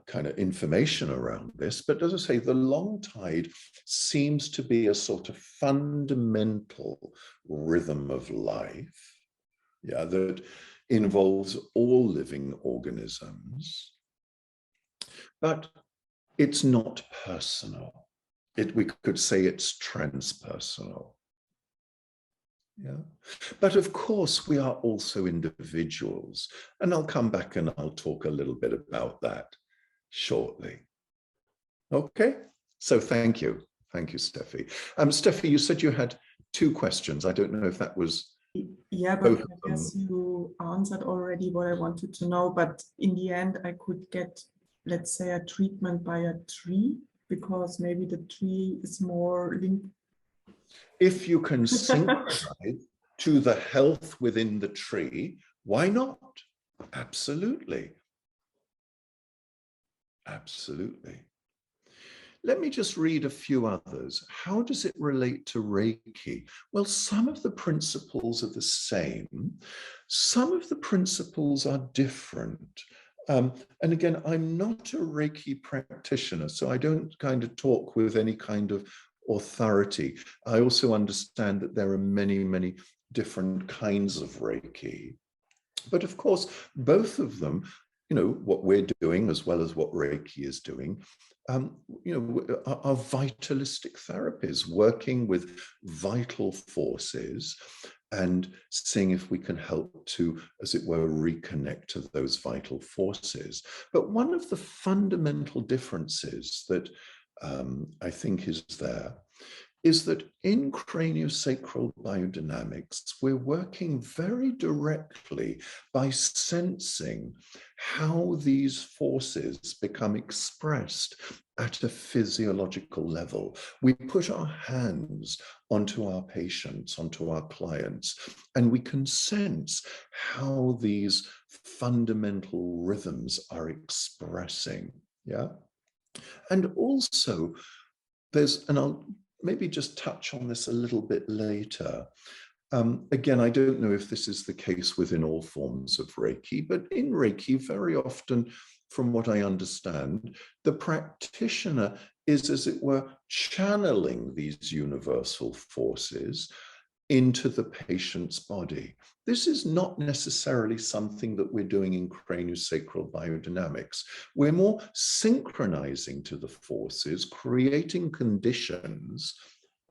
kind of information around this, but as I say, the long tide seems to be a sort of fundamental rhythm of life, yeah, that involves all living organisms, but it's not personal. We could say it's transpersonal. Yeah, but of course we are also individuals, and I'll come back and I'll talk a little bit about shortly. Okay, so thank you, Steffi. Steffi, you said you had 2 questions. I don't know if that was. Yeah, but I guess you answered already what I wanted to know. But in the end, I could get, let's say, a treatment by a tree, because maybe the tree is more linked. If you can synchronize to the health within the tree, why not? Absolutely. Absolutely. Let me just read a few others. How does it relate to Reiki? Well, some of the principles are the same. Some of the principles are different. And again, I'm not a Reiki practitioner, so I don't kind of talk with any kind of authority. I also understand that there are many, many different kinds of Reiki. But of course, both of them, you know, what we're doing as well as what Reiki is doing, you know, are vitalistic therapies, working with vital forces and seeing if we can help to, as it were, reconnect to those vital forces. But one of the fundamental differences that I think is there is that in craniosacral biodynamics, we're working very directly by sensing how these forces become expressed at a physiological level. We put our hands onto our patients, onto our clients, and we can sense how these fundamental rhythms are expressing, yeah? And also, and I'll maybe just touch on this a little bit later. Again, I don't know if this is the case within all forms of Reiki, but in Reiki, very often, from what I understand, the practitioner is, as it were, channeling these universal forces into the patient's body. This is not necessarily something that we're doing in craniosacral biodynamics. We're more synchronizing to the forces, creating conditions,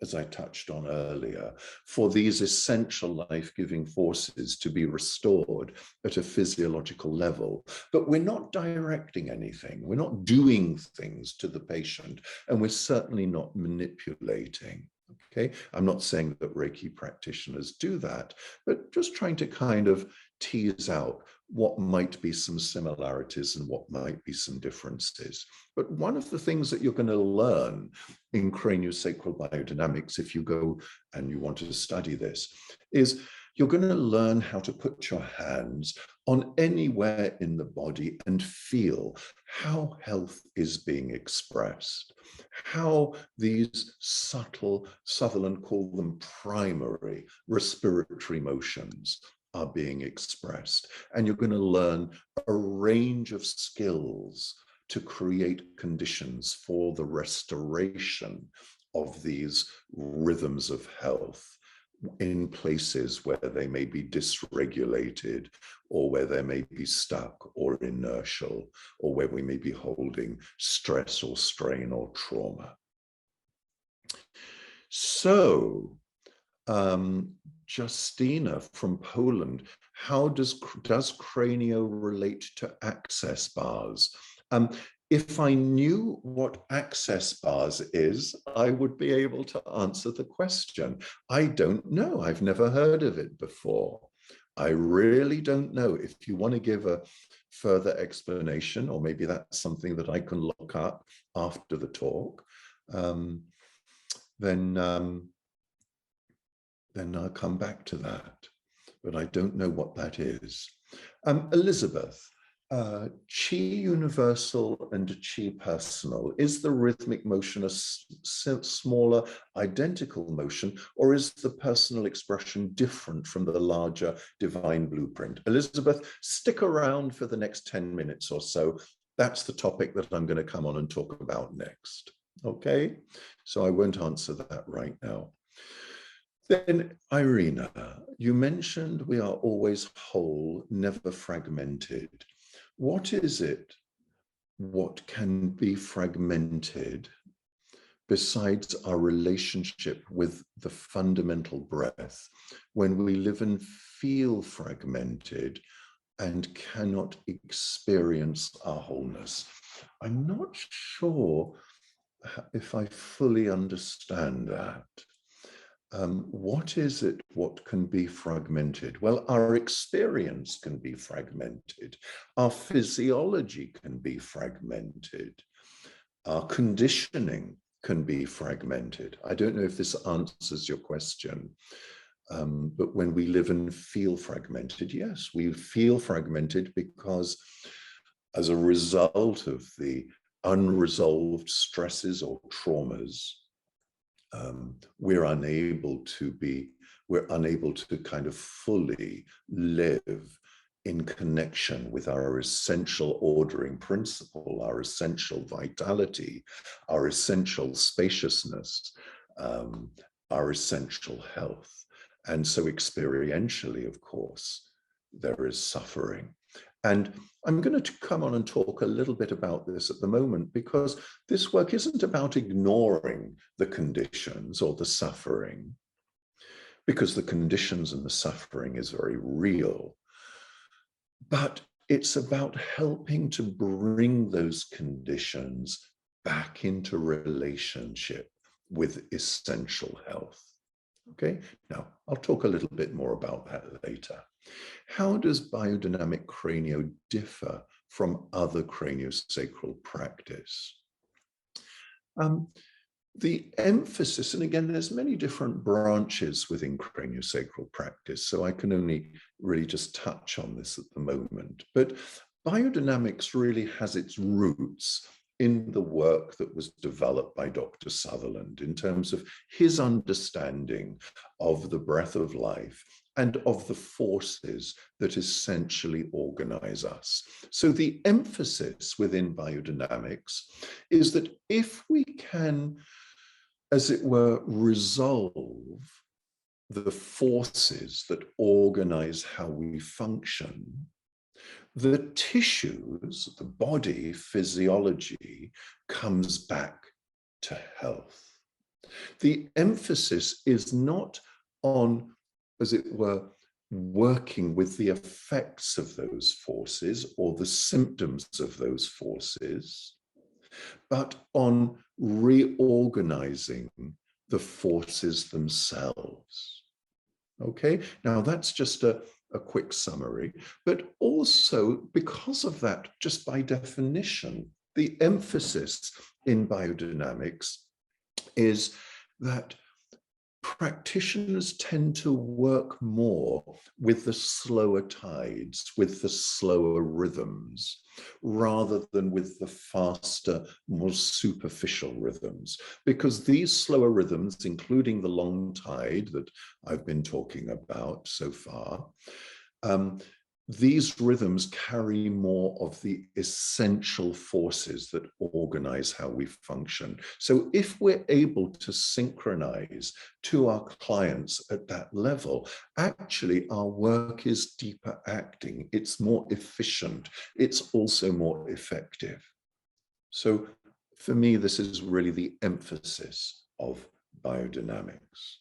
as I touched on earlier, for these essential life-giving forces to be restored at a physiological level. But we're not directing anything. We're not doing things to the patient, and we're certainly not manipulating. Okay, I'm not saying that Reiki practitioners do that, but just trying to kind of tease out what might be some similarities and what might be some differences. But one of the things that you're going to learn in craniosacral biodynamics, if you go and you want to study this, is you're going to learn how to put your hands on anywhere in the body and feel how health is being expressed, how these subtle, Sutherland called them primary respiratory motions, are being expressed. And you're going to learn a range of skills to create conditions for the restoration of these rhythms of health in places where they may be dysregulated, or where they may be stuck or inertial, or where we may be holding stress or strain or trauma. So, Justina from Poland, how does Cranio relate to access bars? If I knew what access bars is, I would be able to answer the question. I don't know. I've never heard of it before. I really don't know. If you want to give a further explanation, or maybe that's something that I can look up after the talk, then I'll come back to that. But I don't know what that is. Elizabeth, chi universal and chi personal, is the rhythmic motion a smaller identical motion, or is the personal expression different from the larger divine blueprint? Elizabeth, stick around for the next 10 minutes or so. That's the topic that I'm going to come on and talk about next. Okay, so I won't answer that right now. Then, Irina, you mentioned we are always whole, never fragmented. What is it, what can be fragmented besides our relationship with the fundamental breath, when we live and feel fragmented and cannot experience our wholeness? I'm not sure if I fully understand that. What is it, what can be fragmented? Well, our experience can be fragmented. Our physiology can be fragmented. Our conditioning can be fragmented. I don't know if this answers your question, but when we live and feel fragmented, yes, we feel fragmented because as a result of the unresolved stresses or traumas, we're unable to kind of fully live in connection with our essential ordering principle, our essential vitality, our essential spaciousness, our essential health. And so experientially, of course, there is suffering. And I'm going to come on and talk a little bit about this at the moment, because this work isn't about ignoring the conditions or the suffering, because the conditions and the suffering is very real. But it's about helping to bring those conditions back into relationship with essential health. Okay, now I'll talk a little bit more about that later. How does biodynamic cranio differ from other craniosacral practice? The emphasis, and again, there's many different branches within craniosacral practice, so I can only really just touch on this at the moment. But biodynamics really has its roots in the work that was developed by Dr. Sutherland in terms of his understanding of the breath of life and of the forces that essentially organize us. So the emphasis within biodynamics is that if we can, as it were, resolve the forces that organize how we function, the tissues, the body physiology comes back to health. The emphasis is not on, as it were, working with the effects of those forces or the symptoms of those forces, but on reorganizing the forces themselves. Okay, now that's just a quick summary, but also because of that, just by definition, the emphasis in biodynamics is that practitioners tend to work more with the slower tides, with the slower rhythms, rather than with the faster, more superficial rhythms. Because these slower rhythms, including the long tide that I've been talking about so far, these rhythms carry more of the essential forces that organize how we function. So if we're able to synchronize to our clients at that level, actually our work is deeper acting, it's more efficient, it's also more effective. So for me, this is really the emphasis of biodynamics.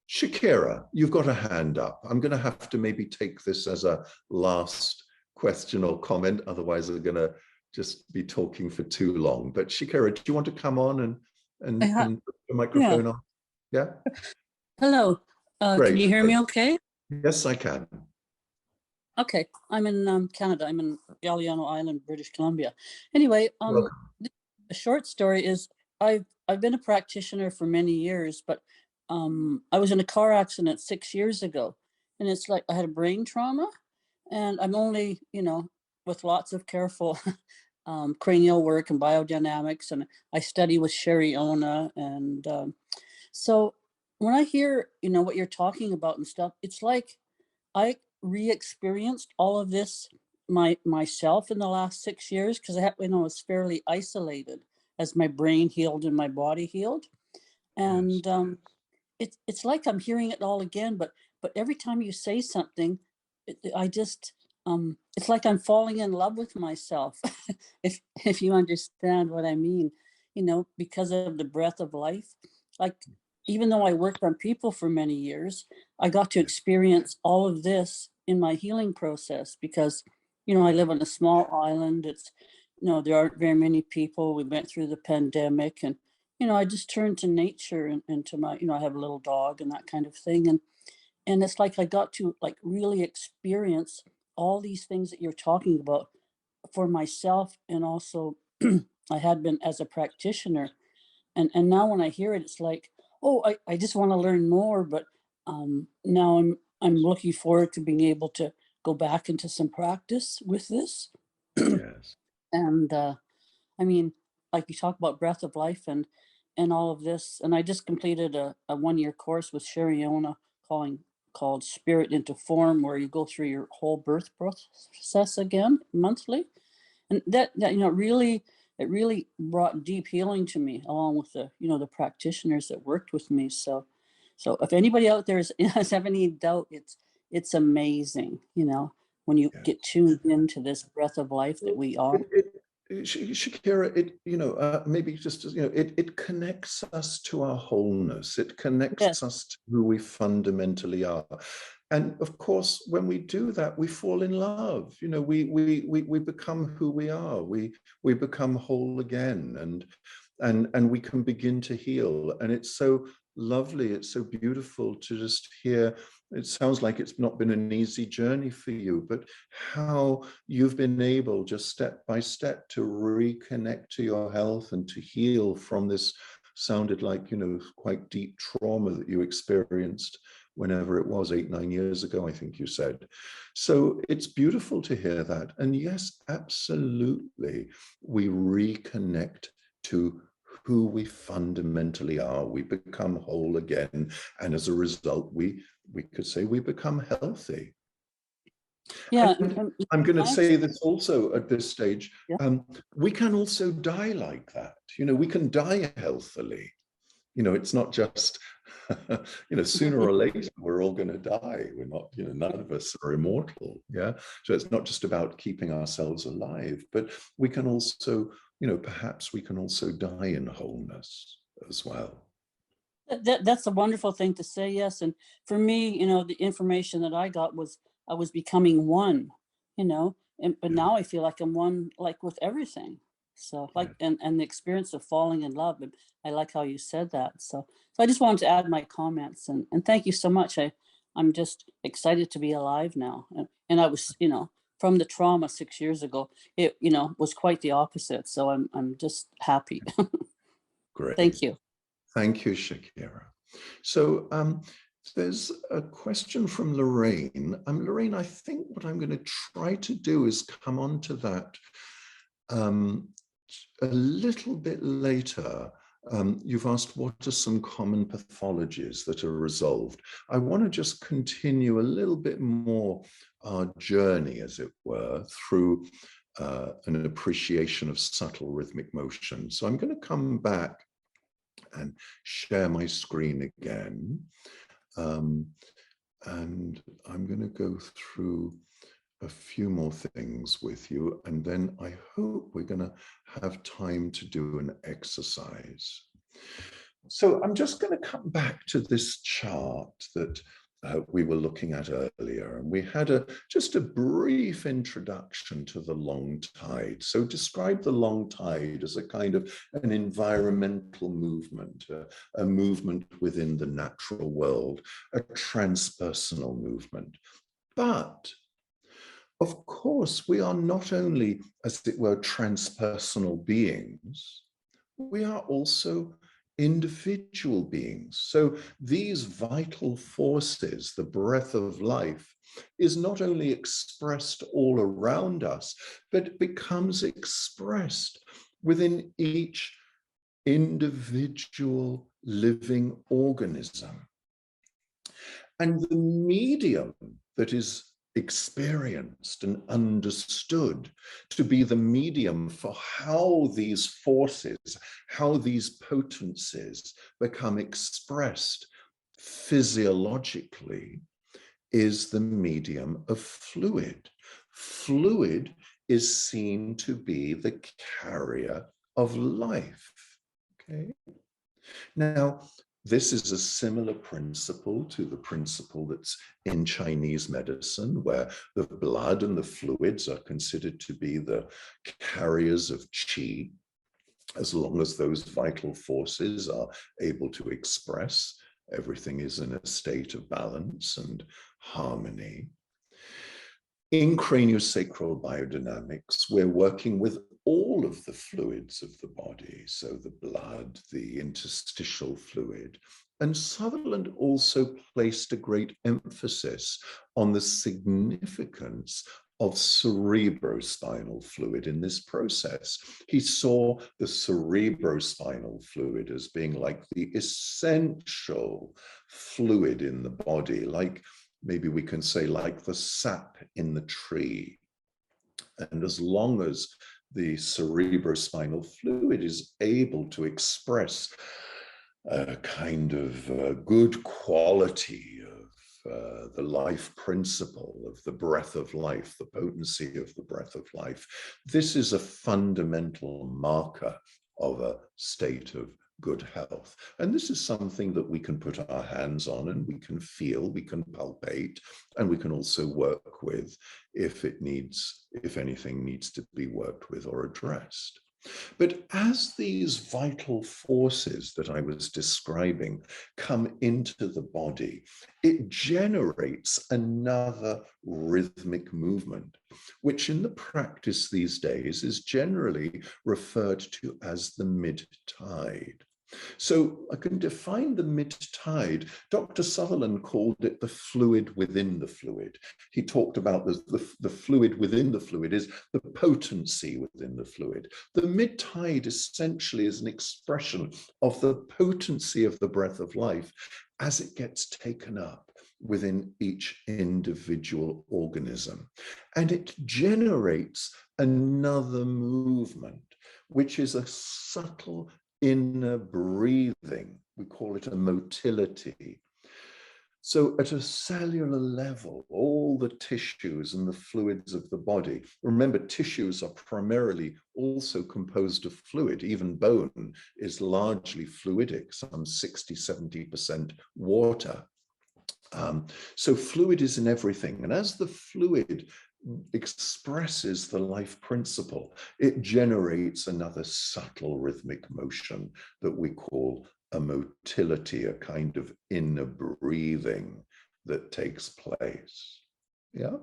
Shakira, you've got a hand up. I'm going to have to maybe take this as a last question or comment. Otherwise, we're going to just be talking for too long. But Shakira, do you want to come on and put the microphone on? Yeah. Hello. Can you hear me okay? Yes, I can. Okay. I'm in Canada. I'm in Galiano Island, British Columbia. Anyway, a short story is I've been a practitioner for many years, but I was in a car accident 6 years ago, and it's like I had a brain trauma, and I'm only, with lots of careful cranial work and biodynamics, and I study with Sherry Ona, and so when I hear, what you're talking about and stuff, it's like I re-experienced all of this myself in the last 6 years, because I was fairly isolated as my brain healed and my body healed, and it's like I'm hearing it all again, but every time you say something, I just it's like I'm falling in love with myself, if you understand what I mean, because of the breath of life. Like, even though I worked on people for many years, I got to experience all of this in my healing process because, I live on a small island. It's, there aren't very many people. We went through the pandemic, and I just turned to nature and to my, I have a little dog and that kind of thing. And it's like I got to like really experience all these things that you're talking about for myself. And also I had been as a practitioner. And now when I hear it, it's like, oh, I just want to learn more. But now I'm looking forward to being able to go back into some practice with this. Yes. And I mean, like you talk about breath of life and all of this. And I just completed a 1-year course with Sherry Ona called Spirit into Form, where you go through your whole birth process again monthly. And that it really brought deep healing to me, along with the, the practitioners that worked with me. So if anybody out there has any doubt, it's amazing, when you get tuned into this breath of life that we are. Shakira, maybe just, it connects us to our wholeness. It connects us to who we fundamentally are. And of course, when we do that, we fall in love. We become who we are. We become whole again, and we can begin to heal. And it's so lovely. It's so beautiful to just hear. It sounds like it's not been an easy journey for you, but how you've been able, just step by step, to reconnect to your health and to heal from this, sounded like, quite deep trauma that you experienced whenever it was, 8-9 years ago, I think you said. So it's beautiful to hear that. And yes, absolutely, we reconnect to who we fundamentally are. We become whole again. And as a result, we could say we become healthy. Yeah. I'm going to say this also at this stage. We can also die like that. We can die healthily. It's not just, sooner or later, we're all going to die. We're not, none of us are immortal. Yeah. So it's not just about keeping ourselves alive, but we can also, perhaps we can also die in wholeness as well. That's a wonderful thing to say. Yes. And for me, the information that I got was I was becoming one, but now I feel like I'm one, like with everything. So and the experience of falling in love. I like how you said that. So I just wanted to add my comments and thank you so much. I'm just excited to be alive now. And I was, from the trauma 6 years ago, it, was quite the opposite. So I'm just happy. Great. Thank you. Thank you, Shakira. So there's a question from Lorraine. Lorraine, I think what I'm going to try to do is come on to that a little bit later. You've asked what are some common pathologies that are resolved. I want to just continue a little bit more our journey, as it were, through an appreciation of subtle rhythmic motion. So I'm going to come back and share my screen again. And I'm going to go through a few more things with you, and then I hope we're going to have time to do an exercise. So I'm just going to come back to this chart that we were looking at earlier, and we had just a brief introduction to the long tide. So describe the long tide as a kind of an environmental movement, a movement within the natural world, a transpersonal movement. But of course, we are not only, as it were, transpersonal beings, we are also individual beings. So these vital forces, the breath of life, is not only expressed all around us, but becomes expressed within each individual living organism. And the medium that is experienced and understood to be the medium for how these forces, how these potencies become expressed physiologically, is the medium of fluid. Fluid is seen to be the carrier of life. Okay. Now, this is a similar principle to the principle that's in Chinese medicine, where the blood and the fluids are considered to be the carriers of qi, as long as those vital forces are able to express. Everything is in a state of balance and harmony. In craniosacral biodynamics, we're working with all of the fluids of the body, so the blood, the interstitial fluid. And Sutherland also placed a great emphasis on the significance of cerebrospinal fluid in this process. He saw the cerebrospinal fluid as being like the essential fluid in the body, like maybe we can say like the sap in the tree. And as long as the cerebrospinal fluid is able to express a kind of good quality of the life principle of the breath of life, the potency of the breath of life, this is a fundamental marker of a state of good health. And this is something that we can put our hands on and we can feel, we can palpate, and we can also work with if anything needs to be worked with or addressed. But as these vital forces that I was describing come into the body, it generates another rhythmic movement, which in the practice these days is generally referred to as the mid-tide. So I can define the mid-tide. Dr. Sutherland called it the fluid within the fluid. He talked about the fluid within the fluid is the potency within the fluid. The mid-tide essentially is an expression of the potency of the breath of life as it gets taken up within each individual organism. And it generates another movement, which is a subtle inner breathing. We call it a motility. So at a cellular level, all the tissues and the fluids of the body, remember, tissues are primarily also composed of fluid. Even bone is largely fluidic, some 60–70% water. So fluid is in everything. And as the fluid expresses the life principle, it generates another subtle rhythmic motion that we call a motility, a kind of inner breathing that takes place. Yeah.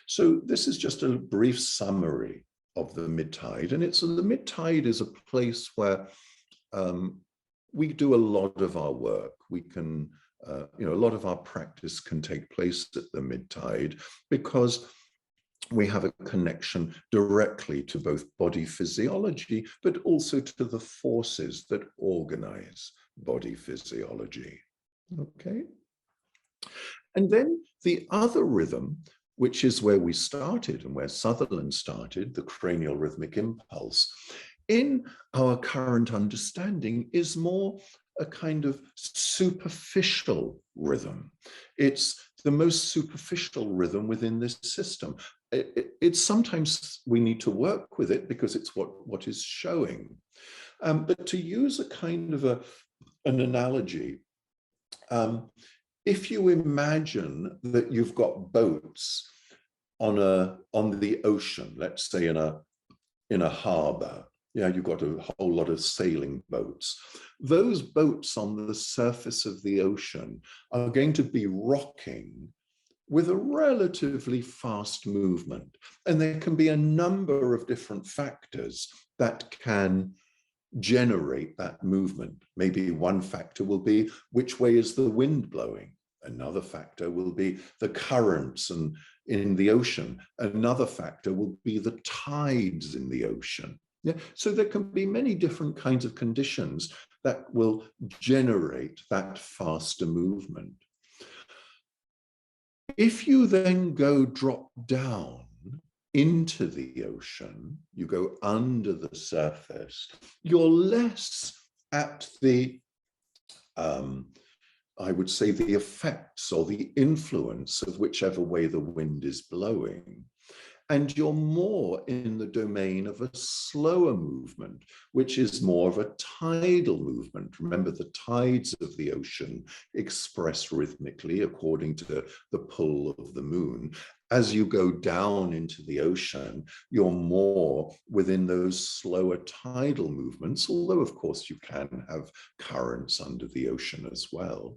So this is just a brief summary of the mid-tide, and the mid-tide is a place where we do a lot of our work. We can, a lot of our practice can take place at the mid-tide because we have a connection directly to both body physiology, but also to the forces that organize body physiology. Okay. And then the other rhythm, which is where we started and where Sutherland started, the cranial rhythmic impulse, in our current understanding is more a kind of superficial rhythm. It's the most superficial rhythm within this system. It's sometimes we need to work with it because it's what is showing. But to use a kind of an analogy, if you imagine that you've got boats on the ocean, let's say in a harbor, you've got a whole lot of sailing boats. Those boats on the surface of the ocean are going to be rocking with a relatively fast movement. And there can be a number of different factors that can generate that movement. Maybe one factor will be which way is the wind blowing. Another factor will be the currents in the ocean. Another factor will be the tides in the ocean. Yeah, so there can be many different kinds of conditions that will generate that faster movement. If you then drop down into the ocean, you go under the surface, you're less at the, I would say, the effects or the influence of whichever way the wind is blowing. And you're more in the domain of a slower movement, which is more of a tidal movement. Remember, the tides of the ocean express rhythmically according to the pull of the moon. As you go down into the ocean, you're more within those slower tidal movements, although of course you can have currents under the ocean as well.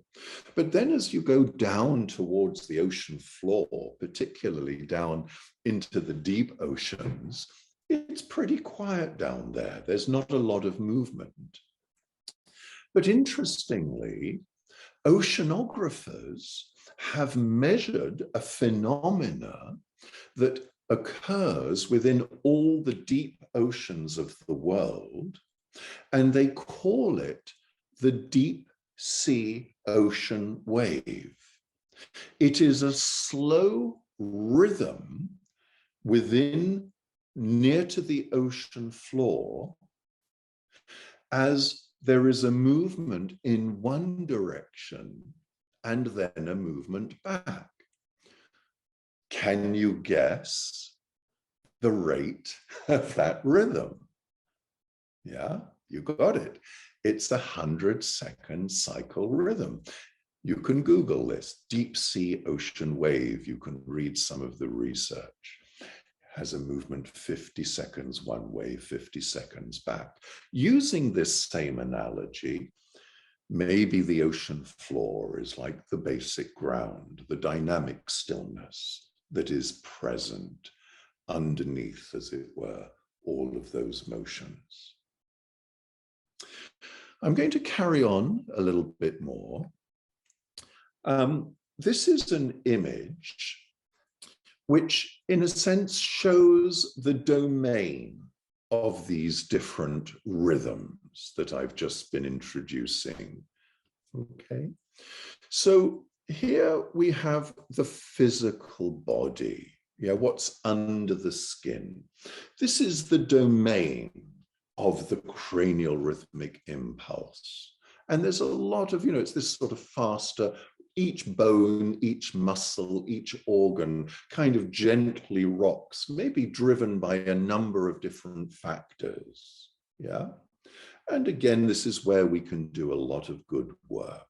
But then as you go down towards the ocean floor, particularly down into the deep oceans, it's pretty quiet down there. There's not a lot of movement. But interestingly, oceanographers have measured a phenomena that occurs within all the deep oceans of the world, and they call it the deep sea ocean wave. It is a slow rhythm within near to the ocean floor as there is a movement in one direction and then a movement back. Can you guess the rate of that rhythm? Yeah, you got it. It's a 100-second cycle rhythm. You can Google this, deep sea ocean wave. You can read some of the research. Has a movement 50 seconds one way, 50 seconds back. Using this same analogy, maybe the ocean floor is like the basic ground, the dynamic stillness that is present underneath, as it were, all of those motions. I'm going to carry on a little bit more. This is an image which, in a sense, shows the domain of these different rhythms that I've just been introducing. Okay, so here we have the physical body, what's under the skin. This is the domain of the cranial rhythmic impulse. And there's a lot of, it's this sort of faster, each bone, each muscle, each organ kind of gently rocks, maybe driven by a number of different factors. Yeah. And again, this is where we can do a lot of good work.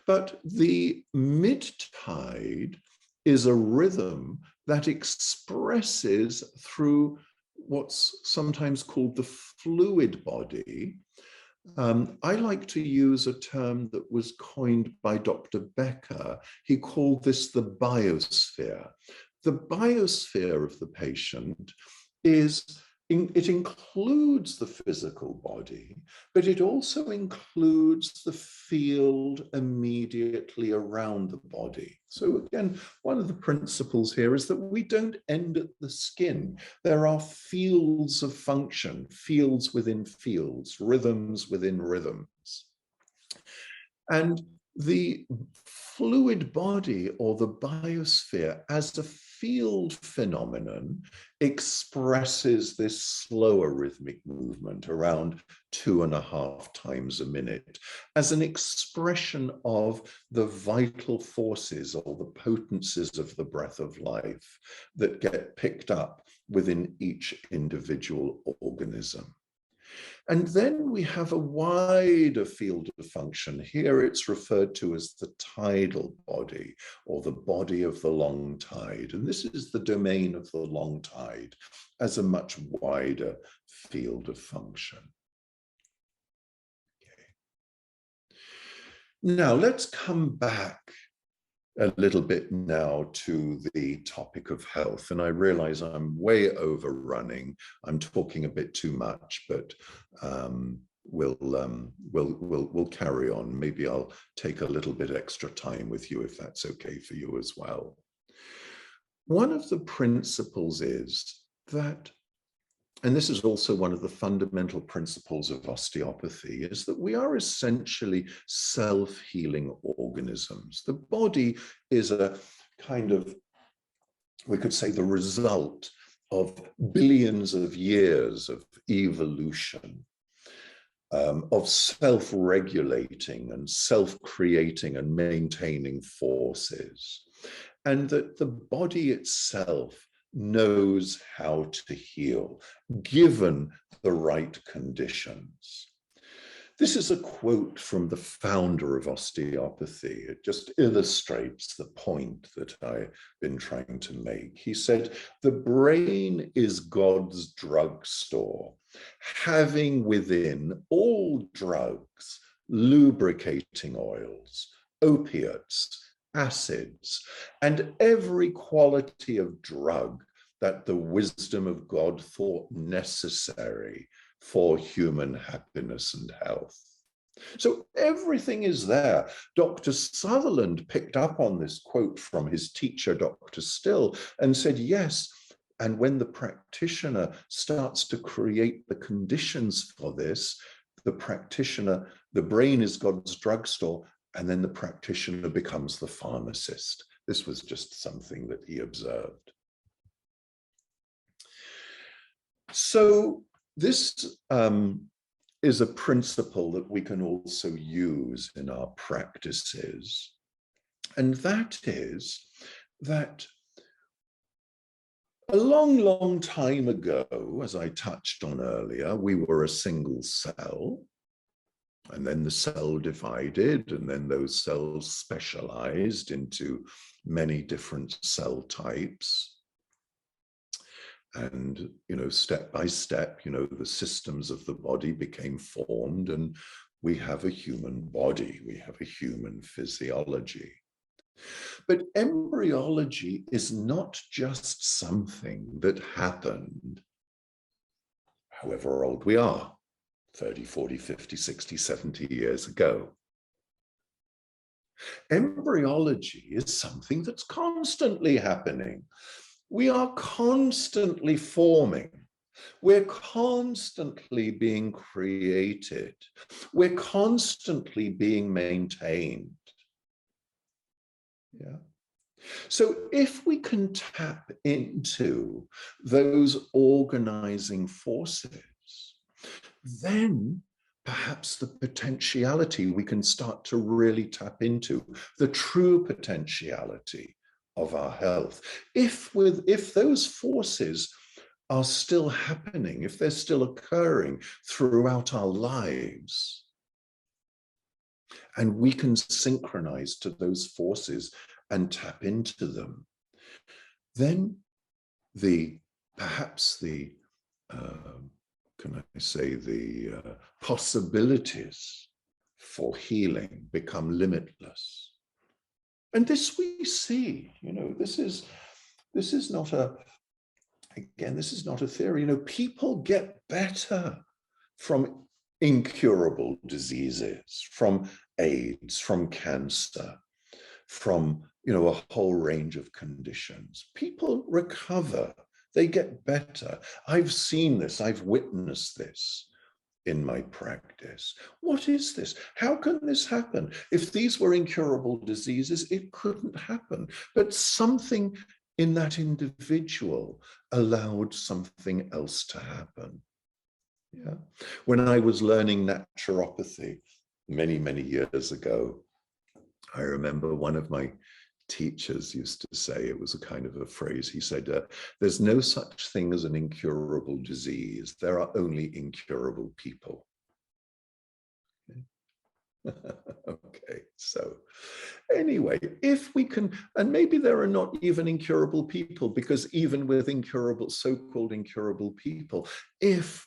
But the mid-tide is a rhythm that expresses through what's sometimes called the fluid body. I like to use a term that was coined by Dr. Becker. He called this the biosphere. The biosphere of the patient is it includes the physical body, but it also includes the field immediately around the body. So again, one of the principles here is that we don't end at the skin. There are fields of function, fields within fields, rhythms within rhythms. And the fluid body, or the biosphere, as a field phenomenon, expresses this slower rhythmic movement around 2.5 times a minute as an expression of the vital forces or the potencies of the breath of life that get picked up within each individual organism. And then we have a wider field of function. Here it's referred to as the tidal body, or the body of the long tide. And this is the domain of the long tide as a much wider field of function. Okay. Now let's come back a little bit now to the topic of health. And I realize I'm way overrunning. I'm talking a bit too much, but we'll carry on. Maybe I'll take a little bit extra time with you if that's okay for you as well. One of the principles is that, and this is also one of the fundamental principles of osteopathy, is that we are essentially self-healing organisms. The body is a kind of, we could say, the result of billions of years of evolution, of self-regulating and self-creating and maintaining forces, and that the body itself knows how to heal, given the right conditions. This is a quote from the founder of osteopathy. It just illustrates the point that I've been trying to make. He said, "The brain is God's drugstore, having within all drugs, lubricating oils, opiates, acids, and every quality of drug that the wisdom of God thought necessary for human happiness and health." So everything is there. Dr. Sutherland picked up on this quote from his teacher, Dr. Still, and said, yes, and when the practitioner starts to create the conditions for this, the practitioner, the brain is God's drugstore, and then the practitioner becomes the pharmacist. This was just something that he observed. So this is a principle that we can also use in our practices. And that is that a long, long time ago, as I touched on earlier, we were a single cell. And then the cell divided, and then those cells specialized into many different cell types. And, step by step, the systems of the body became formed, and we have a human body, we have a human physiology. But embryology is not just something that happened, however old we are. 30, 40, 50, 60, 70 years ago. Embryology is something that's constantly happening. We are constantly forming. We're constantly being created. We're constantly being maintained. Yeah. So if we can tap into those organizing forces, then perhaps the potentiality we can start to really tap into, the true potentiality of our health. If those forces are still happening, if they're still occurring throughout our lives, and we can synchronize to those forces and tap into them, then perhaps the possibilities for healing become limitless. And this we see, this is not again, this is not a theory, people get better from incurable diseases, from AIDS, from cancer, from, a whole range of conditions. People recover, they get better. I've seen this, I've witnessed this in my practice. What is this? How can this happen? If these were incurable diseases, it couldn't happen. But something in that individual allowed something else to happen. Yeah. When I was learning naturopathy many, many years ago, I remember one of my teachers used to say, it was a kind of a phrase, he said, there's no such thing as an incurable disease. There are only incurable people. Okay, so anyway, if we can, and maybe there are not even incurable people, because even with incurable, so-called incurable people, if,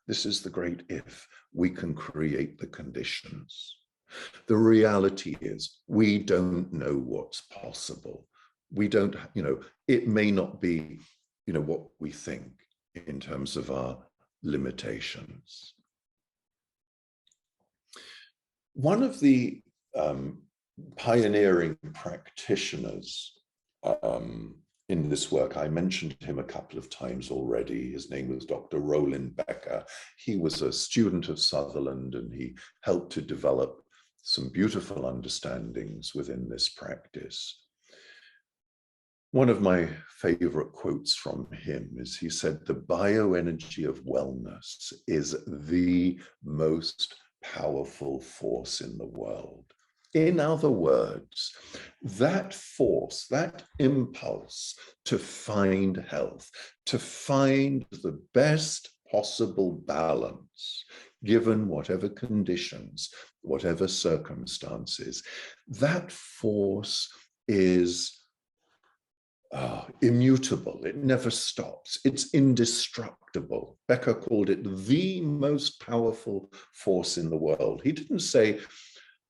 this is the great if, we can create the conditions. The reality is we don't know what's possible. We don't, it may not be, what we think in terms of our limitations. One of the pioneering practitioners in this work, I mentioned him a couple of times already. His name was Dr. Roland Becker. He was a student of Sutherland, and he helped to develop some beautiful understandings within this practice. One of my favorite quotes from him is, he said, the bioenergy of wellness is the most powerful force in the world. In other words, that force, that impulse to find health, to find the best possible balance, given whatever conditions, whatever circumstances, that force is immutable. It never stops. It's indestructible. Becker called it the most powerful force in the world. He didn't say,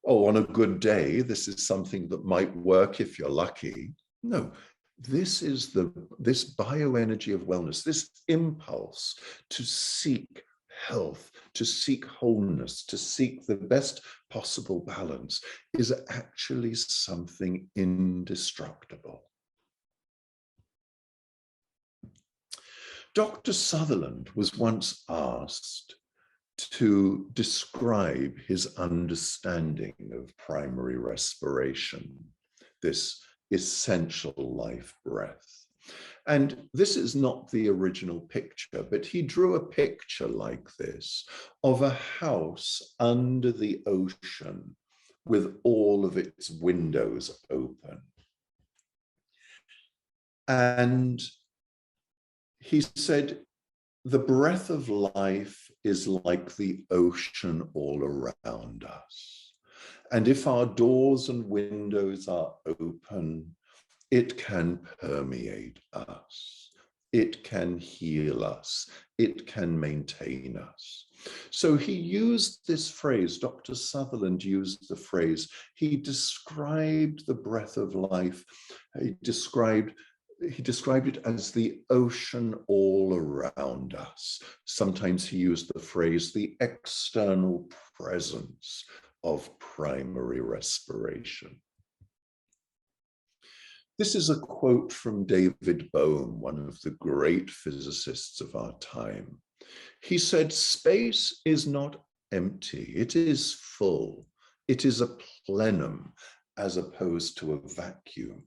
oh, on a good day, this is something that might work if you're lucky. No, this is this bioenergy of wellness, this impulse to seek health, to seek wholeness, to seek the best possible balance, is actually something indestructible. Dr. Sutherland was once asked to describe his understanding of primary respiration, this essential life breath. And this is not the original picture, but he drew a picture like this of a house under the ocean with all of its windows open. And he said, the breath of life is like the ocean all around us. And if our doors and windows are open, it can permeate us. It can heal us. It can maintain us. So he used this phrase, Dr. Sutherland used the phrase, he described the breath of life, he described it as the ocean all around us. Sometimes he used the phrase, the external presence of primary respiration. This is a quote from David Bohm, one of the great physicists of our time. He said, space is not empty, it is full. It is a plenum, as opposed to a vacuum.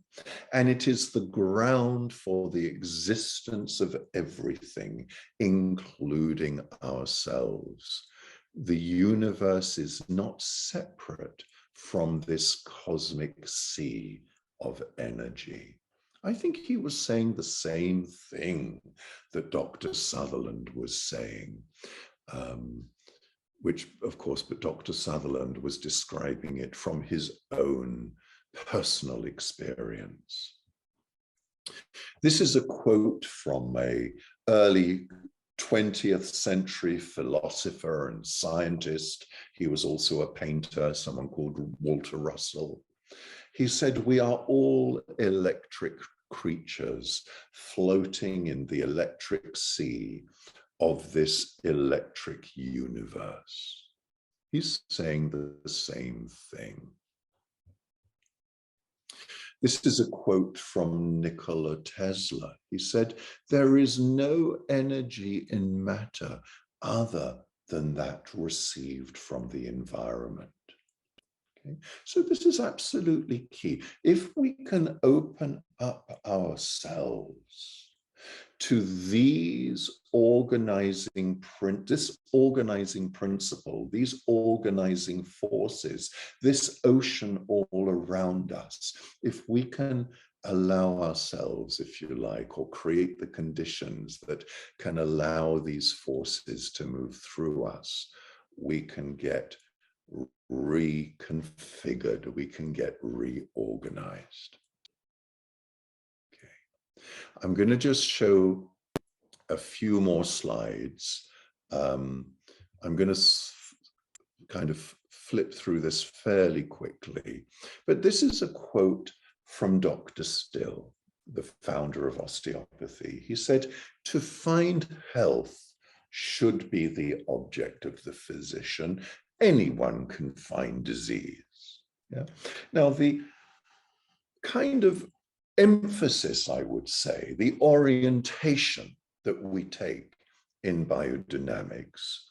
And it is the ground for the existence of everything, including ourselves. The universe is not separate from this cosmic sea of energy. I think he was saying the same thing that Dr. Sutherland was saying. Which, of course, but Dr. Sutherland was describing it from his own personal experience. This is a quote from an early 20th century philosopher and scientist. He was also a painter, someone called Walter Russell. He said, we are all electric creatures floating in the electric sea of this electric universe. He's saying the same thing. This is a quote from Nikola Tesla. He said, "There is no energy in matter other than that received from the environment." Okay? So this is absolutely key. If we can open up ourselves to this organizing principle, these organizing forces, this ocean all around us, if we can allow ourselves, if you like, or create the conditions that can allow these forces to move through us, we can get reconfigured, we can get reorganized. I'm going to just show a few more slides. I'm going to kind of flip through this fairly quickly, but this is a quote from Dr. Still, the founder of Osteopathy. He said, "To find health should be the object of the physician. Anyone can find disease." Yeah. Now, the kind of emphasis, I would say, the orientation that we take in biodynamics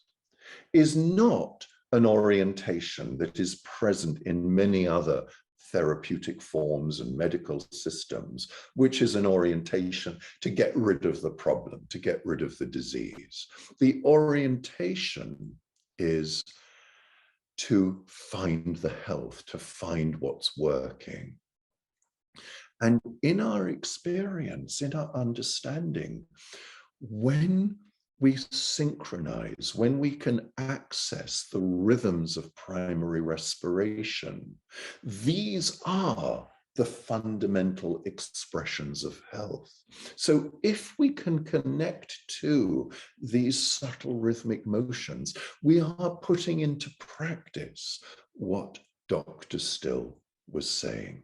is not an orientation that is present in many other therapeutic forms and medical systems, which is an orientation to get rid of the problem, to get rid of the disease. The orientation is to find the health, to find what's working. And in our experience, in our understanding, when we synchronize, when we can access the rhythms of primary respiration, these are the fundamental expressions of health. So if we can connect to these subtle rhythmic motions, we are putting into practice what Dr. Still was saying.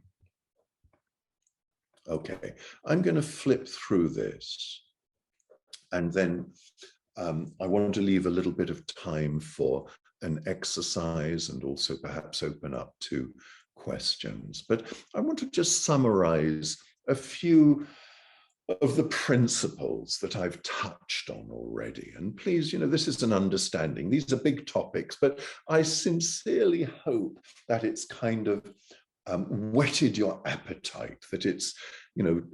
Okay, I'm going to flip through this, and then I want to leave a little bit of time for an exercise and also perhaps open up to questions. But I want to just summarize a few of the principles that I've touched on already. And please, this is an understanding. These are big topics, but I sincerely hope that it's kind of whetted your appetite, that it's,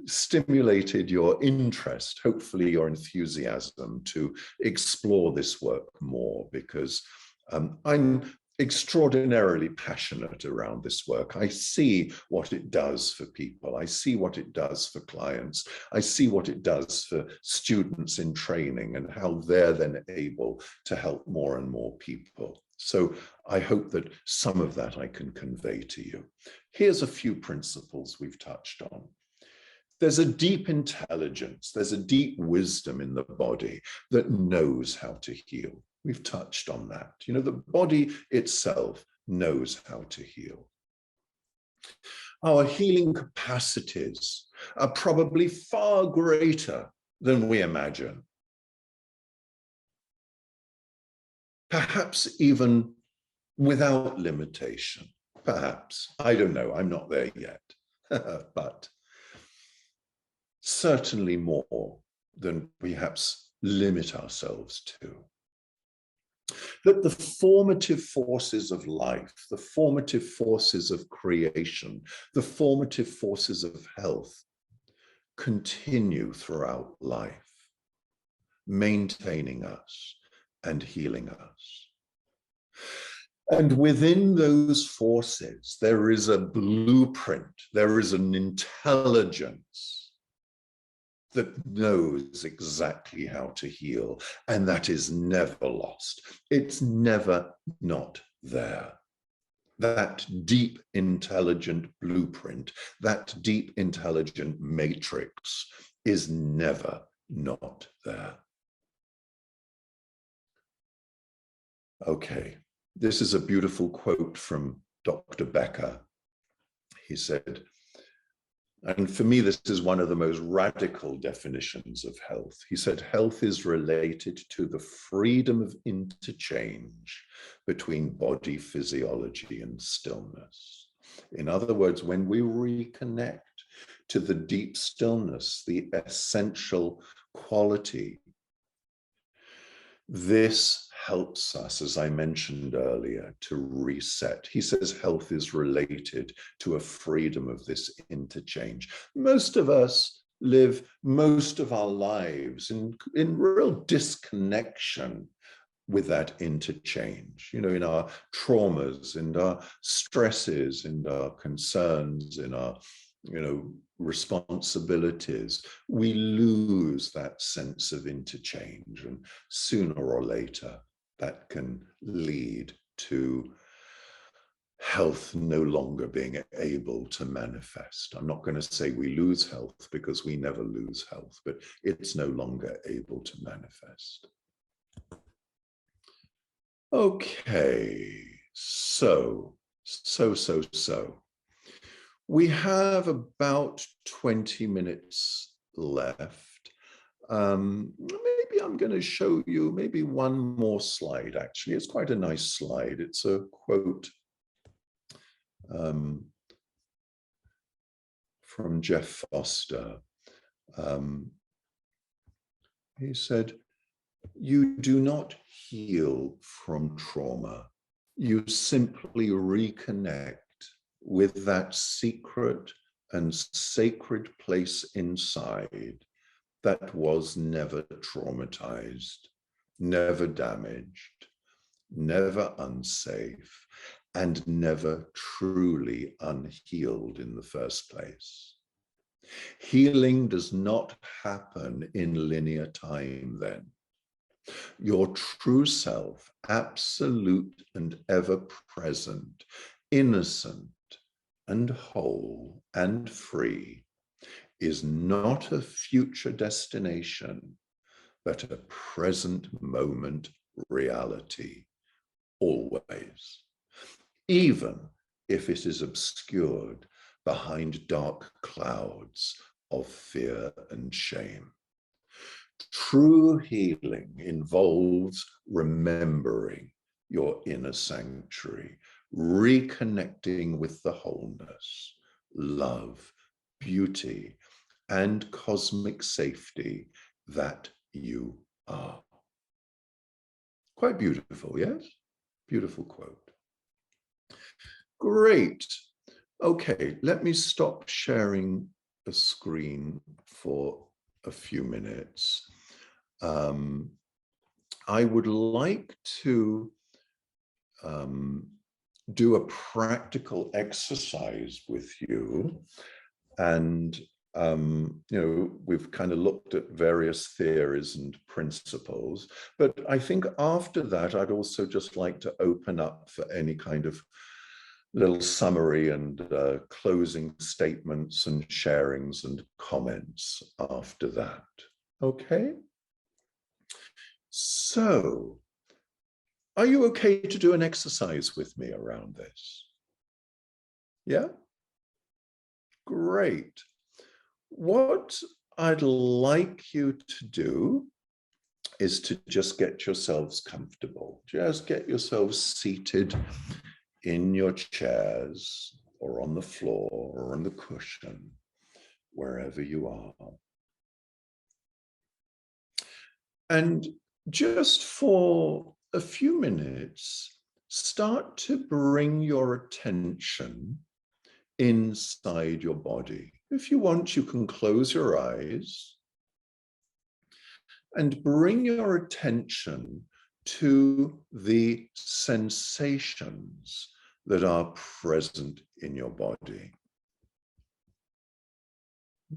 stimulated your interest, hopefully your enthusiasm to explore this work more, because I'm extraordinarily passionate around this work. I see what it does for people. I see what it does for clients. I see what it does for students in training and how they're then able to help more and more people. So I hope that some of that I can convey to you. Here's a few principles we've touched on. There's a deep intelligence, there's a deep wisdom in the body that knows how to heal. We've touched on that. The body itself knows how to heal. Our healing capacities are probably far greater than we imagine. Perhaps even without limitation. Perhaps. I don't know. I'm not there yet. But certainly more than we perhaps limit ourselves to. That the formative forces of life, the formative forces of creation, the formative forces of health continue throughout life, maintaining us and healing us. And within those forces, there is a blueprint, there is an intelligence that knows exactly how to heal, and that is never lost. It's never not there. That deep, intelligent blueprint, that deep, intelligent matrix is never not there. Okay, this is a beautiful quote from Dr. Becker. He said, And for me, this is one of the most radical definitions of health. He said, health is related to the freedom of interchange between body physiology and stillness. In other words, when we reconnect to the deep stillness, the essential quality, this helps us, as I mentioned earlier, to reset. He says health is related to a freedom of this interchange. Most of us live most of our lives in real disconnection with that interchange, you know, in our traumas, in our stresses, in our concerns, in our, you know, responsibilities. We lose that sense of interchange, and sooner or later that can lead to health no longer being able to manifest. I'm not going to say we lose health, because we never lose health, but it's no longer able to manifest. Okay, so. We have about 20 minutes left. Maybe I'm going to show you maybe one more slide, actually. It's quite a nice slide. It's a quote from Jeff Foster. He said, "You do not heal from trauma. You simply reconnect with that secret and sacred place inside that was never traumatized, never damaged, never unsafe, and never truly unhealed in the first place. Healing does not happen in linear time then. Your true self, absolute and ever present, innocent and whole and free, is not a future destination, but a present moment reality, always, even if it is obscured behind dark clouds of fear and shame. True healing involves remembering your inner sanctuary, reconnecting with the wholeness, love, beauty, and cosmic safety that you are." Quite beautiful, yes? Beautiful quote. Great. Okay, let me stop sharing a screen for a few minutes. I would like to do a practical exercise with you. And, you know, we've kind of looked at various theories and principles, but I think after that, I'd also just like to open up for any kind of little summary and closing statements and sharings and comments after that. Okay? So, are you okay to do an exercise with me around this? Yeah? Great. What I'd like you to do is to just get yourselves comfortable. Just get yourselves seated in your chairs or on the floor or on the cushion, wherever you are. And just for a few minutes, start to bring your attention inside your body. If you want, you can close your eyes and bring your attention to the sensations that are present in your body.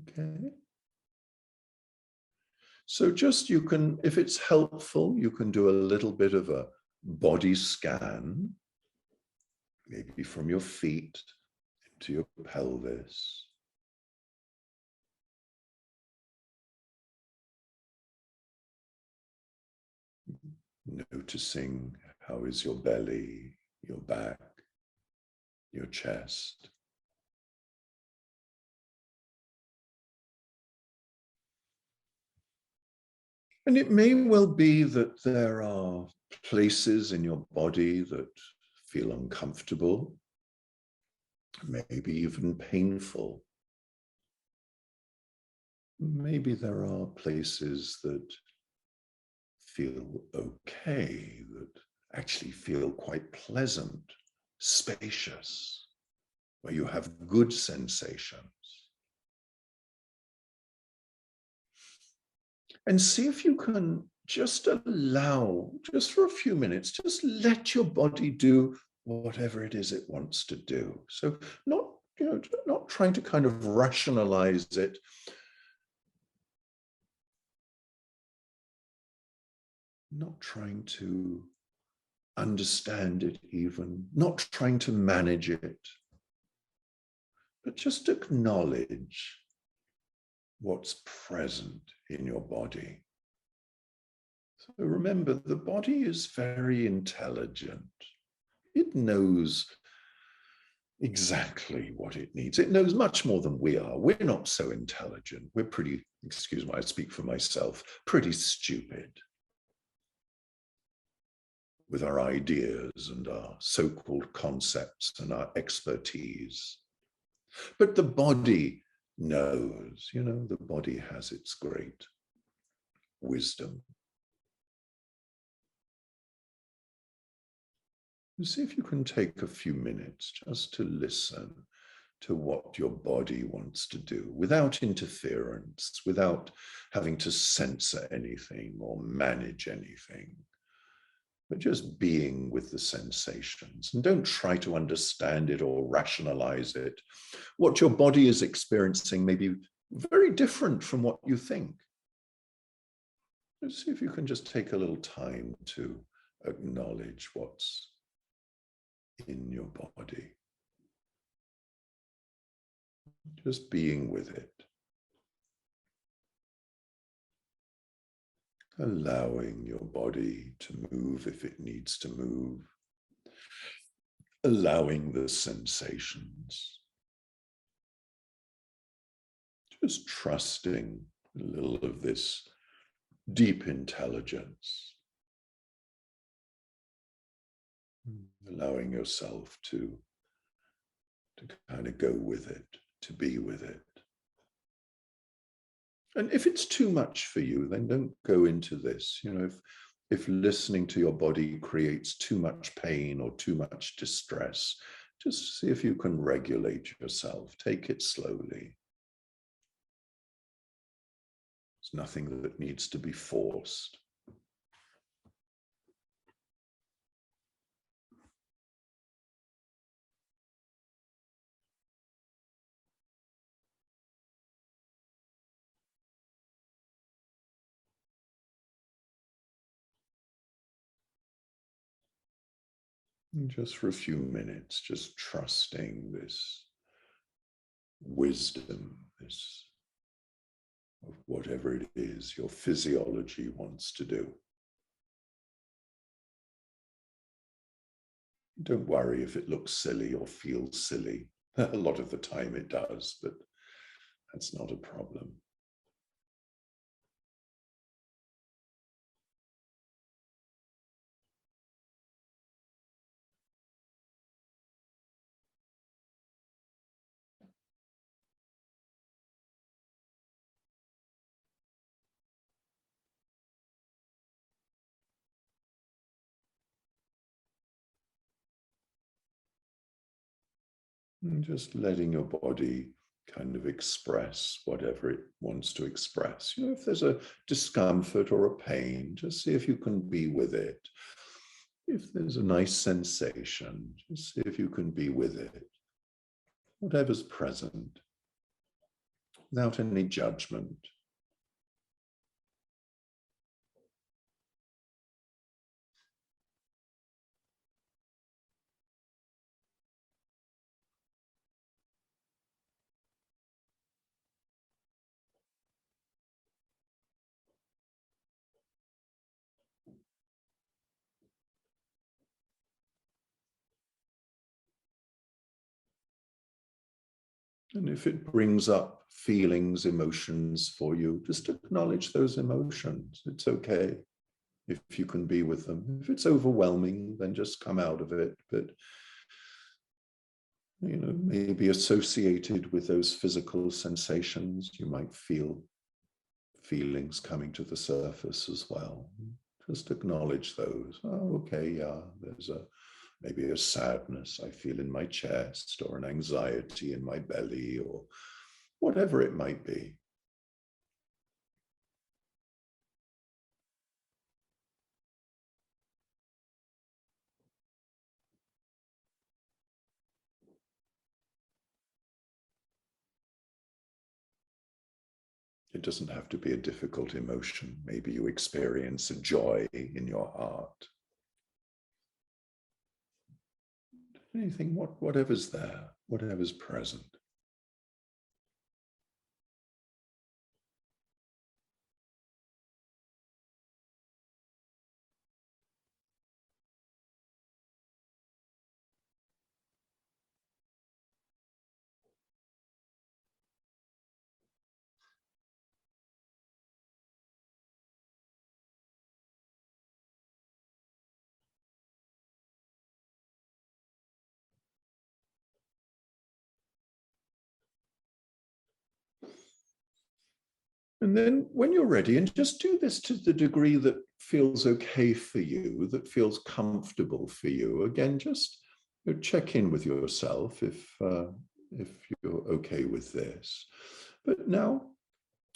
Okay. So just you can, if it's helpful, you can do a little bit of a body scan, maybe from your feet into your pelvis. Noticing how is your belly, your back, your chest. And it may well be that there are places in your body that feel uncomfortable, maybe even painful. Maybe there are places that feel okay, that actually feel quite pleasant, spacious, where you have good sensations. And see if you can just allow, just for a few minutes, just let your body do whatever it is it wants to do. So not, not trying to kind of rationalize it. Not trying to understand it even, not trying to manage it, but just acknowledge what's present in your body. So remember, the body is very intelligent. It knows exactly what it needs. It knows much more than we are. We're not so intelligent. We're pretty, excuse me, I speak for myself, pretty stupid with our ideas and our so-called concepts and our expertise. But the body knows, the body has its great wisdom. And see if you can take a few minutes just to listen to what your body wants to do without interference, without having to censor anything or manage anything, but just being with the sensations. And don't try to understand it or rationalize it. What your body is experiencing may be very different from what you think. Let's see if you can just take a little time to acknowledge what's in your body. Just being with it. Allowing your body to move if it needs to move. Allowing the sensations. Just trusting a little of this deep intelligence. Allowing yourself to kind of go with it, to be with it. And if it's too much for you, then don't go into this. If listening to your body creates too much pain or too much distress, just see if you can regulate yourself. Take it slowly. There's nothing that needs to be forced. And just for a few minutes, just trusting this wisdom, this of whatever it is your physiology wants to do. Don't worry if it looks silly or feels silly. A lot of the time it does, but that's not a problem. And just letting your body kind of express whatever it wants to express. If there's a discomfort or a pain, just see if you can be with it. If there's a nice sensation, just see if you can be with it. Whatever's present, without any judgment. And if it brings up feelings, emotions for you, just acknowledge those emotions. It's okay if you can be with them. If it's overwhelming, then just come out of it. But, you know, maybe associated with those physical sensations, you might feel feelings coming to the surface as well. Just acknowledge those. Oh, okay, yeah, there's maybe a sadness I feel in my chest, or an anxiety in my belly, or whatever it might be. It doesn't have to be a difficult emotion. Maybe you experience a joy in your heart. Anything, whatever's there, whatever's present. And then when you're ready, and just do this to the degree that feels okay for you, that feels comfortable for you. Again, just check in with yourself if you're okay with this. But now,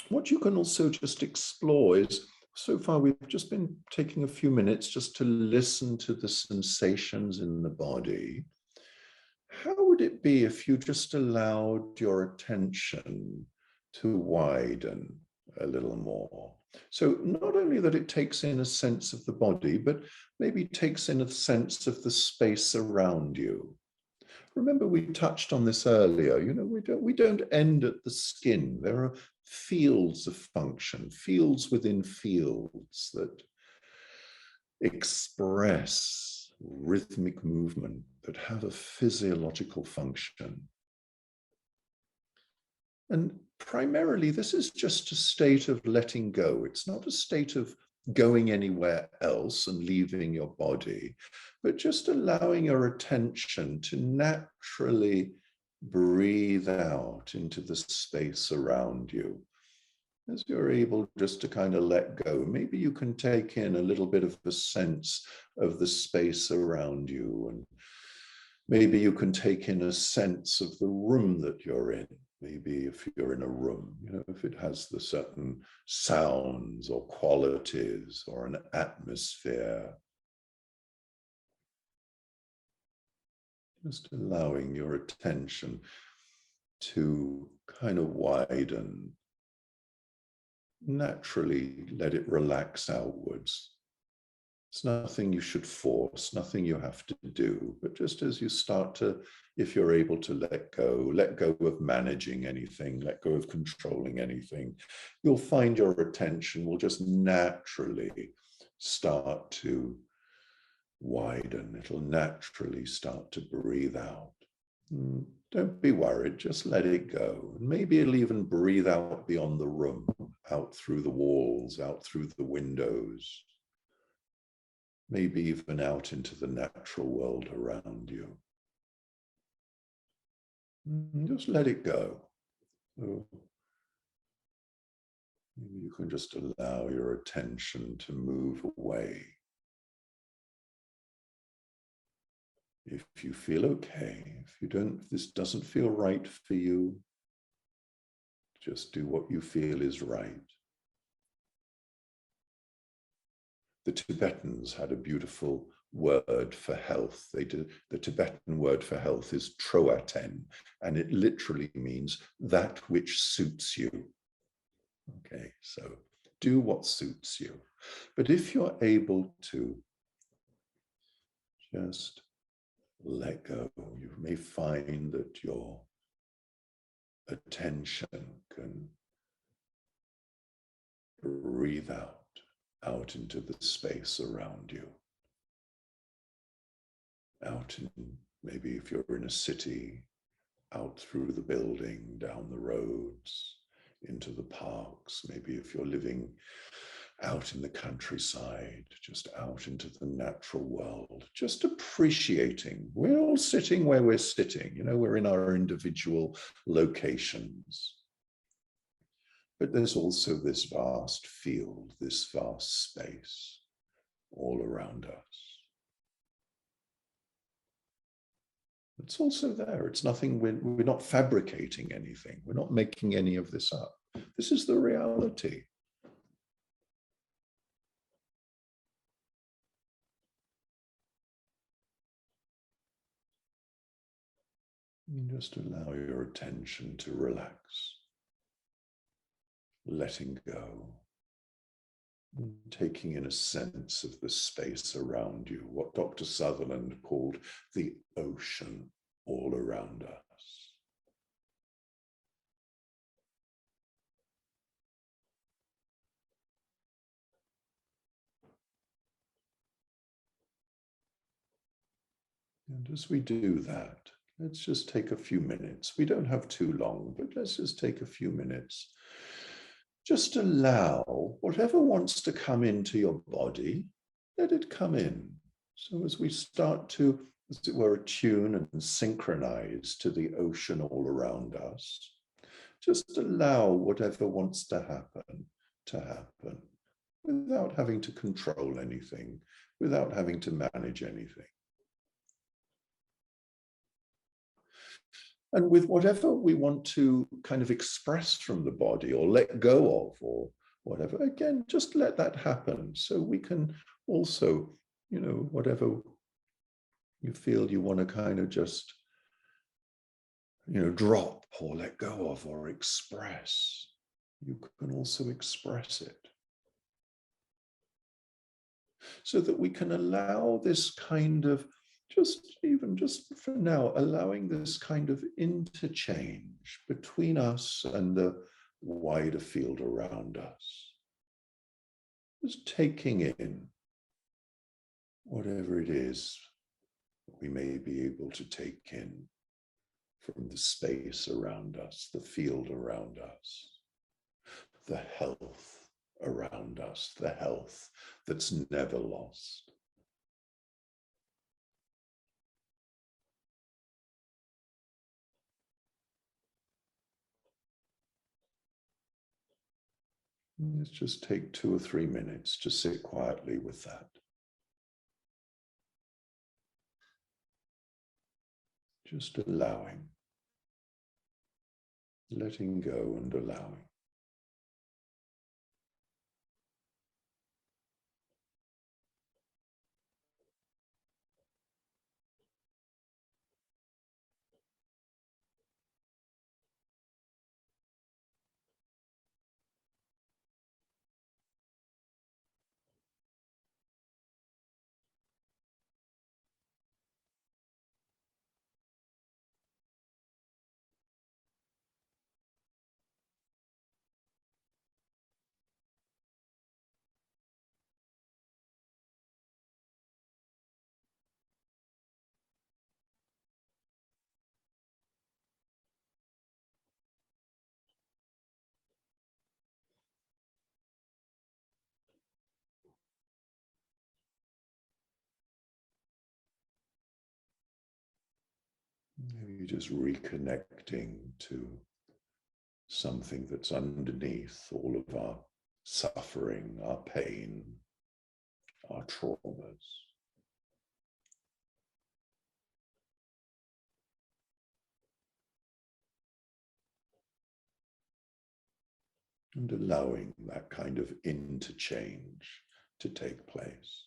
what you can also just explore is, so far we've just been taking a few minutes just to listen to the sensations in the body. How would it be if you just allowed your attention to widen a little more? So not only that it takes in a sense of the body, but maybe takes in a sense of the space around you. Remember, we touched on this earlier. You know, we don't end at the skin. There are fields of function, fields within fields that express rhythmic movement, that have a physiological function. And primarily, this is just a state of letting go. It's not a state of going anywhere else and leaving your body, but just allowing your attention to naturally breathe out into the space around you. As you're able just to kind of let go, maybe you can take in a little bit of a sense of the space around you, and maybe you can take in a sense of the room that you're in. Maybe if you're in a room, you know, if it has the certain sounds or qualities or an atmosphere. Just allowing your attention to kind of widen. Naturally, let it relax outwards. It's nothing you should force, nothing you have to do, but just as you start to, if you're able to let go of managing anything, let go of controlling anything, you'll find your attention will just naturally start to widen. It'll naturally start to breathe out. Don't be worried, just let it go. Maybe it'll even breathe out beyond the room, out through the walls, out through the windows. Maybe even out into the natural world around you. Just let it go. So maybe you can just allow your attention to move away. If you feel okay, if this doesn't feel right for you, just do what you feel is right. The Tibetans had a beautiful word for health. The Tibetan word for health is troaten, and it literally means that which suits you. Okay, so do what suits you. But if you're able to just let go, you may find that your attention can breathe out into the space around you. Out in, maybe if you're in a city, out through the building, down the roads, into the parks. Maybe if you're living out in the countryside, just out into the natural world, just appreciating. We're all sitting where we're sitting, you know, we're in our individual locations. But there's also this vast field, this vast space all around us. It's also there. It's nothing, we're not fabricating anything. We're not making any of this up. This is the reality. And just allow your attention to relax, letting go, and taking in a sense of the space around you, what Dr. Sutherland called the ocean all around us. And as we do that, let's just take a few minutes. We don't have too long, but let's just take a few minutes. Just allow whatever wants to come into your body, let it come in. So as we start to, as it were, attune and synchronize to the ocean all around us, just allow whatever wants to happen, without having to control anything, without having to manage anything. And with whatever we want to kind of express from the body or let go of or whatever, again, just let that happen. So we can also, you know, whatever you feel you want to kind of just, you know, drop or let go of or express, you can also express it. So that we can allow this kind of, just for now, allowing this kind of interchange between us and the wider field around us. Just taking in whatever it is we may be able to take in from the space around us, the field around us, the health around us, the health that's never lost. Let's just take 2 or 3 minutes to sit quietly with that. Just allowing, letting go and allowing. Maybe just reconnecting to something that's underneath all of our suffering, our pain, our traumas. And allowing that kind of interchange to take place.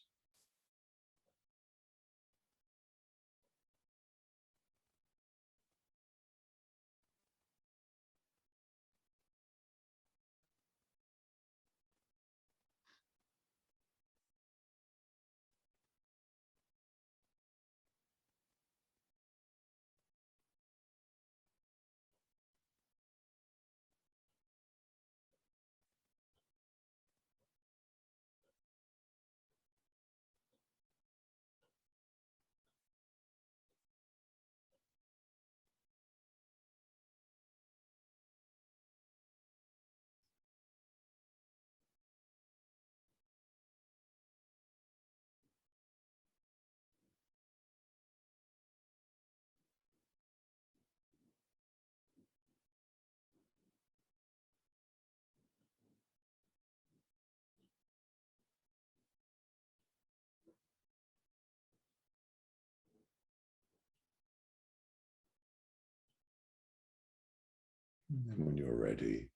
And then when you're ready,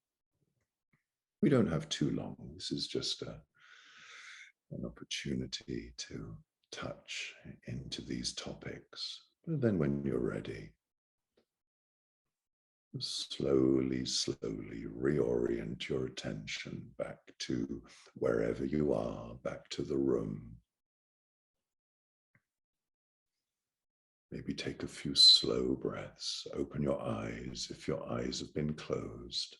we don't have too long. This is just an opportunity to touch into these topics. But then when you're ready, slowly reorient your attention back to wherever you are, back to the room. Maybe take a few slow breaths. Open your eyes if your eyes have been closed.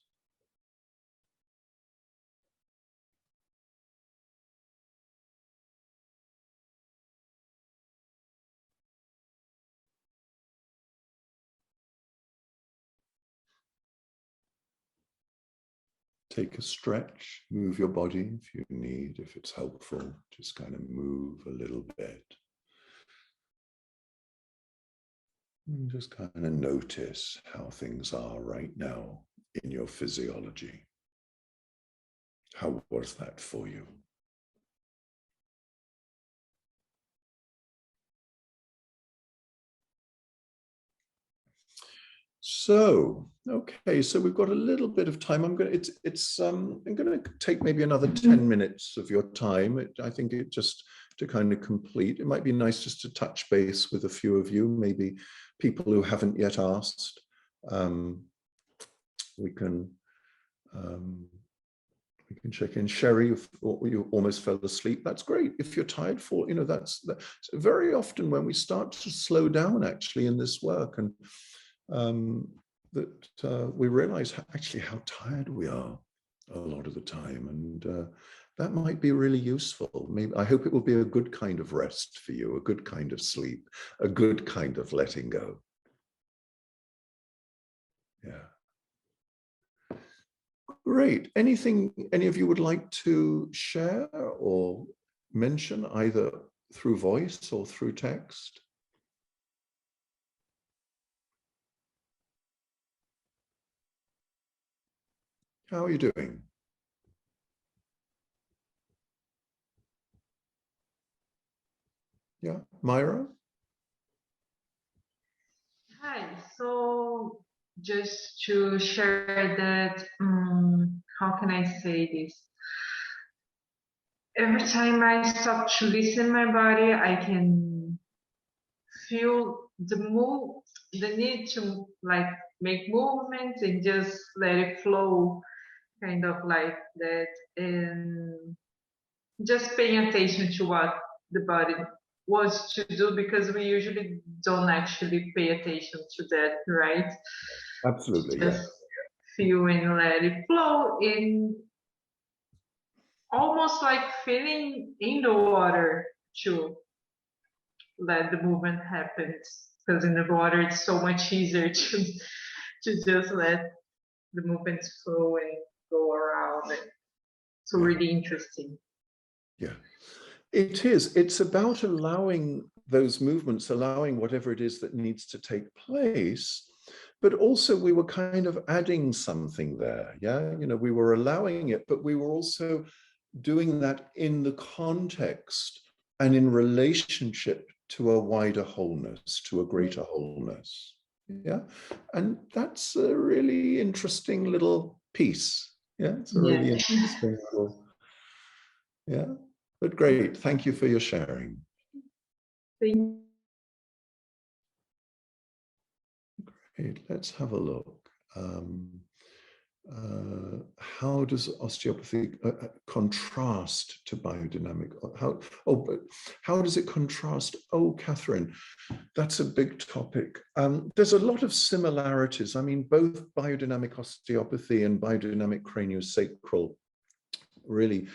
Take a stretch, move your body if you need, if it's helpful, just kind of move a little bit. And just kind of notice how things are right now in your physiology. How was that for you? So, okay, so we've got a little bit of time. I'm going to take maybe another 10 minutes of your time. I think it just to kind of complete. It might be nice just to touch base with a few of you, maybe people who haven't yet asked. We can check in. Sherry, you almost fell asleep. That's great. If you're tired, that's very often when we start to slow down actually in this work, and we realize actually how tired we are a lot of the time, and that might be really useful. Maybe I hope it will be a good kind of rest for you, a good kind of sleep, a good kind of letting go. Yeah. Great. Anything any of you would like to share or mention, either through voice or through text? How are you doing? Yeah, Myra? Hi, so just to share that, how can I say this? Every time I stop to listen my body, I can feel the need to like make movements and just let it flow, kind of like that, and just paying attention to what the body wants to do, because we usually don't actually pay attention to that, right? Absolutely, just yes. feel and let it flow, in almost like feeling in the water to let the movement happen, because in the water it's so much easier to just let the movements flow and go around. And so really interesting. Yeah, it is. It's about allowing those movements, allowing whatever it is that needs to take place. But also we were kind of adding something there. Yeah, we were allowing it, but we were also doing that in the context and in relationship to a wider wholeness, to a greater wholeness. Yeah, and that's a really interesting little piece. Yeah, it's a really interesting little. Yeah, but great. Thank you for your sharing. Thank you. Great. Let's have a look. How does osteopathy contrast to biodynamic? How does it contrast? Oh, Catherine, that's a big topic. There's a lot of similarities. I mean, both biodynamic osteopathy and biodynamic craniosacral really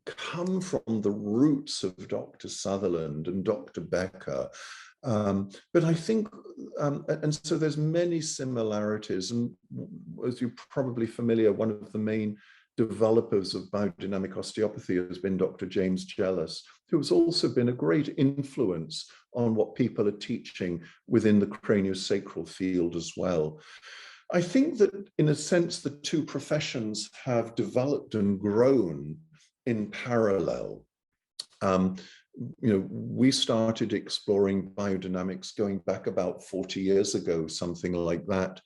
come from the roots of Dr. Sutherland and Dr. Becker. But I think, and so there's many similarities, and as you're probably familiar, one of the main developers of biodynamic osteopathy has been Dr. James Jealous, who has also been a great influence on what people are teaching within the craniosacral field as well. I think that in a sense, the two professions have developed and grown in parallel. We started exploring biodynamics going back about 40 years ago, something like that.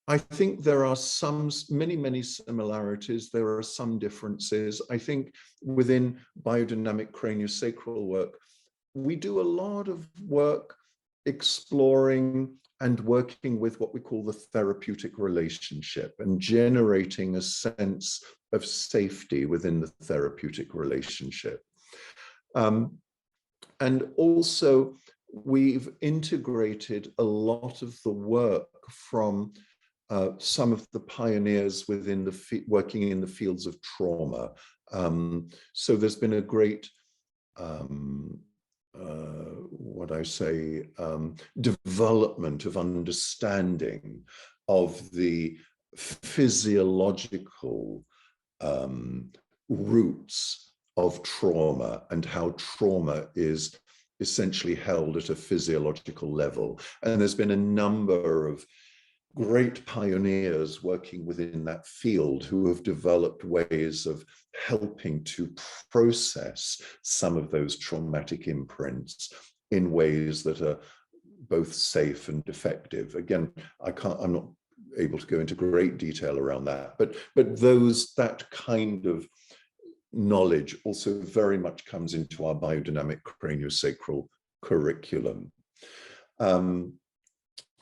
I think there are many similarities. There are some differences. I think within biodynamic craniosacral work, we do a lot of work exploring and working with what we call the therapeutic relationship and generating a sense of safety within the therapeutic relationship. And also, we've integrated a lot of the work from some of the pioneers within working in the fields of trauma. So there's been a great, development of understanding of the physiological roots of trauma and how trauma is essentially held at a physiological level. And there's been a number of great pioneers working within that field who have developed ways of helping to process some of those traumatic imprints in ways that are both safe and effective. Again, I'm not able to go into great detail around that, but that kind of knowledge also very much comes into our biodynamic craniosacral curriculum.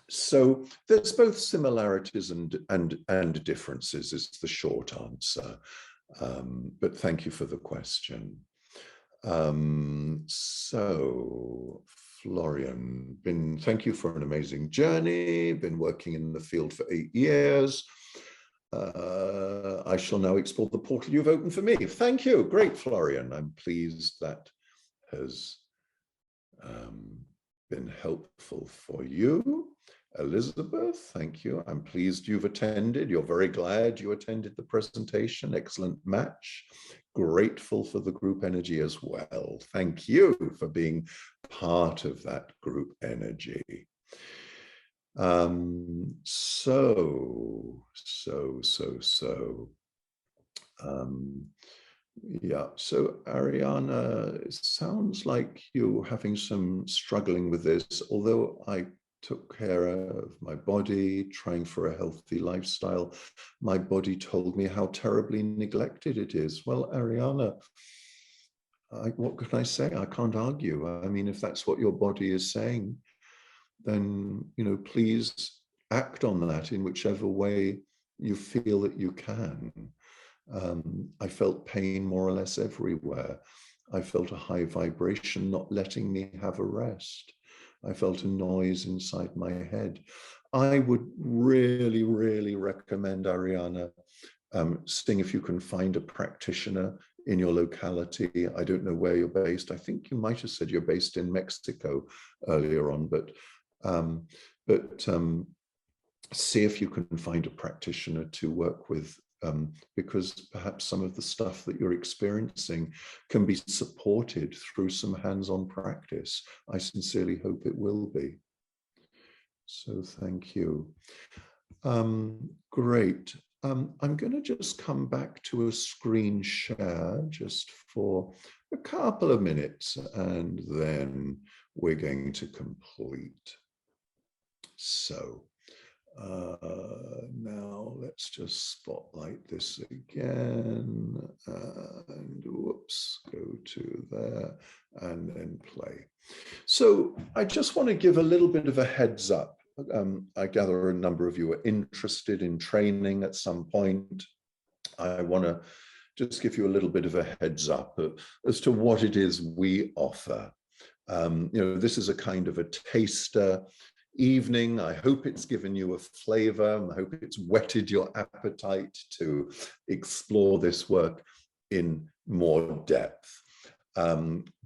So there's both similarities and differences is the short answer. But thank you for the question. So Florian, thank you for an amazing journey. Been working in the field for 8 years. I shall now explore the portal you've opened for me. Thank you. Great, Florian. I'm pleased that has been helpful for you. Elizabeth, thank you. I'm pleased you've attended. You're very glad you attended the presentation. Excellent match. Grateful for the group energy as well. Thank you for being part of that group energy. Yeah, so Ariana, it sounds like you're having some struggling with this, although I took care of my body, trying for a healthy lifestyle. My body told me how terribly neglected it is. Well, Ariana, what can I say? I can't argue. I mean, if that's what your body is saying, then, please act on that in whichever way you feel that you can. I felt pain more or less everywhere. I felt a high vibration not letting me have a rest. I felt a noise inside my head. I would really, really recommend, Ariana, seeing if you can find a practitioner in your locality. I don't know where you're based. I think you might have said you're based in Mexico earlier on, but see if you can find a practitioner to work with, because perhaps some of the stuff that you're experiencing can be supported through some hands-on practice. I sincerely hope it will be. So thank you. Great. I'm going to just come back to a screen share just for a couple of minutes, and then we're going to complete. So now let's just spotlight this again, and whoops, go to there and then play. So I just want to give a little bit of a heads up. I gather a number of you are interested in training at some point. I want to just give you a little bit of a heads up as to what it is we offer. This is a kind of a taster evening. I hope it's given you a flavor. I hope it's whetted your appetite to explore this work in more depth.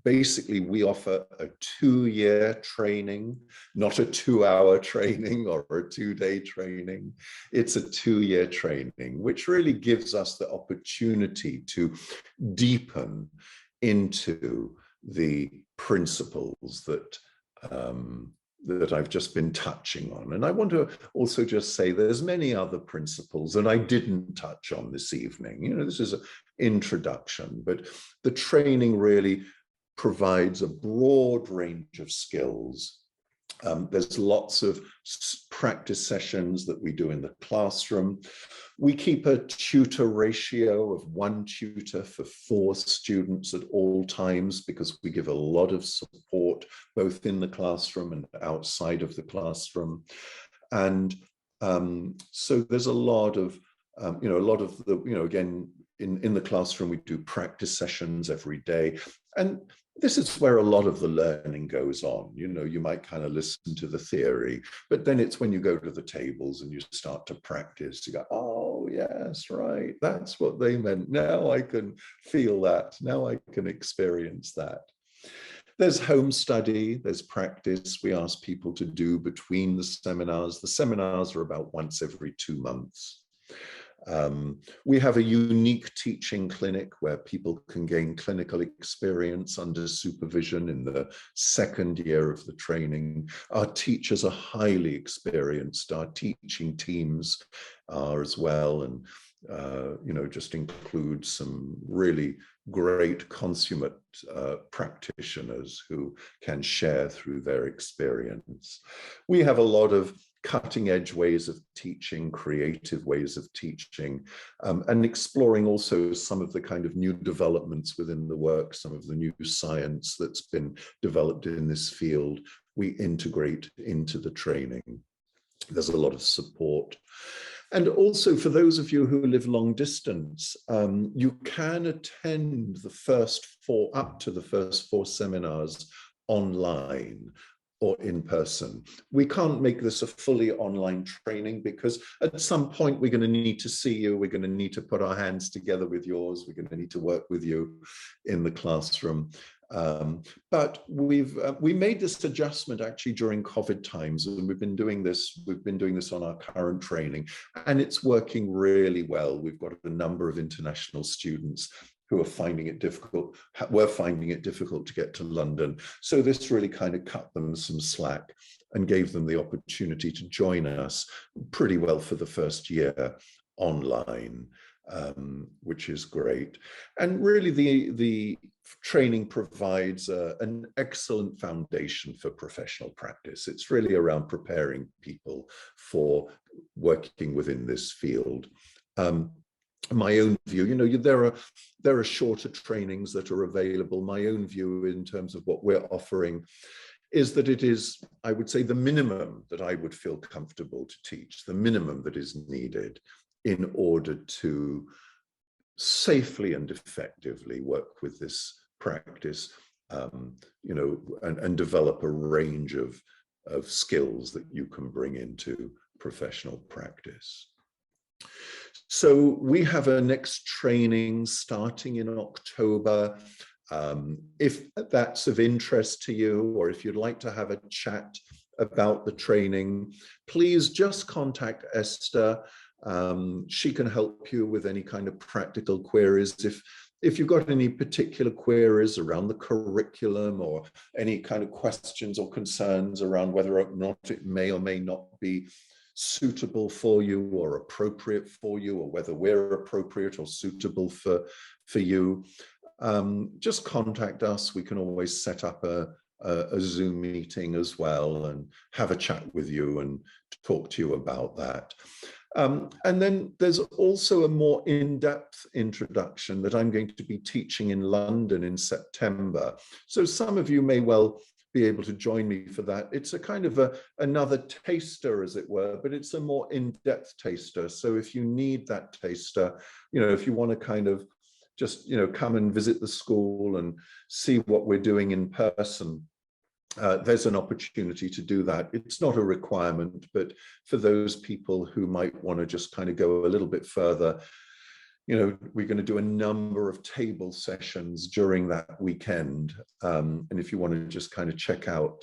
Basically, we offer a 2-year training, not a 2-hour training or a 2-day training. It's a 2-year training, which really gives us the opportunity to deepen into the principles that I've just been touching on. And I want to also just say there's many other principles that I didn't touch on this evening. This is an introduction, but the training really provides a broad range of skills. There's lots of practice sessions that we do in the classroom. We keep a tutor ratio of 1 tutor for 4 students at all times, because we give a lot of support both in the classroom and outside of the classroom. And so there's a lot of, again, in the classroom, we do practice sessions every day. And this is where a lot of the learning goes on. You might kind of listen to the theory, but then it's when you go to the tables and you start to practice, you go, oh, yes, right, that's what they meant. Now I can feel that. Now I can experience that. There's home study, there's practice we ask people to do between the seminars. The seminars are about once every 2 months. We have a unique teaching clinic where people can gain clinical experience under supervision in the 2nd year of the training. Our teachers are highly experienced. Our teaching teams are as well, and just include some really great consummate practitioners who can share through their experience. We have a lot of cutting-edge ways of teaching, creative ways of teaching, and exploring also some of the kind of new developments within the work, some of the new science that's been developed in this field, we integrate into the training. There's a lot of support. And also for those of you who live long distance, you can attend the first 4, up to the first 4 seminars online or in person. We can't make this a fully online training because at some point we're going to need to see you, we're going to need to put our hands together with yours, we're going to need to work with you in the classroom. But we made this adjustment actually during COVID times, and we've been doing this on our current training, and it's working really well. We've got a number of international students who are finding it difficult, were finding it difficult to get to London. So this really kind of cut them some slack and gave them the opportunity to join us pretty well for the first year online, which is great. And really the training provides an excellent foundation for professional practice. It's really around preparing people for working within this field. My own view, there are shorter trainings that are available. My own view in terms of what we're offering is that it is, I would say, the minimum that I would feel comfortable to teach, the minimum that is needed in order to safely and effectively work with this practice, and develop a range of skills that you can bring into professional practice. So we have a next training starting in October. If that's of interest to you, or if you'd like to have a chat about the training, please just contact Esther. She can help you with any kind of practical queries. If you've got any particular queries around the curriculum or any kind of questions or concerns around whether or not it may or may not be suitable for you or appropriate for you, or whether we're appropriate or suitable for you, just contact us. We can always set up a Zoom meeting as well and have a chat with you and talk to you about that. And then there's also a more in-depth introduction that I'm going to be teaching in London in September. So some of you may well be able to join me for that. It's a kind of another taster, as it were, but it's a more in-depth taster. So if you need that taster, if you want to kind of just, come and visit the school and see what we're doing in person, there's an opportunity to do that. It's not a requirement, but for those people who might want to just kind of go a little bit further, we're going to do a number of table sessions during that weekend. And if you want to just kind of check out,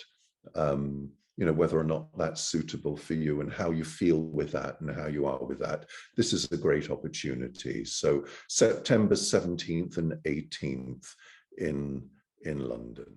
whether or not that's suitable for you and how you feel with that and how you are with that, this is a great opportunity. So September 17th and 18th in London.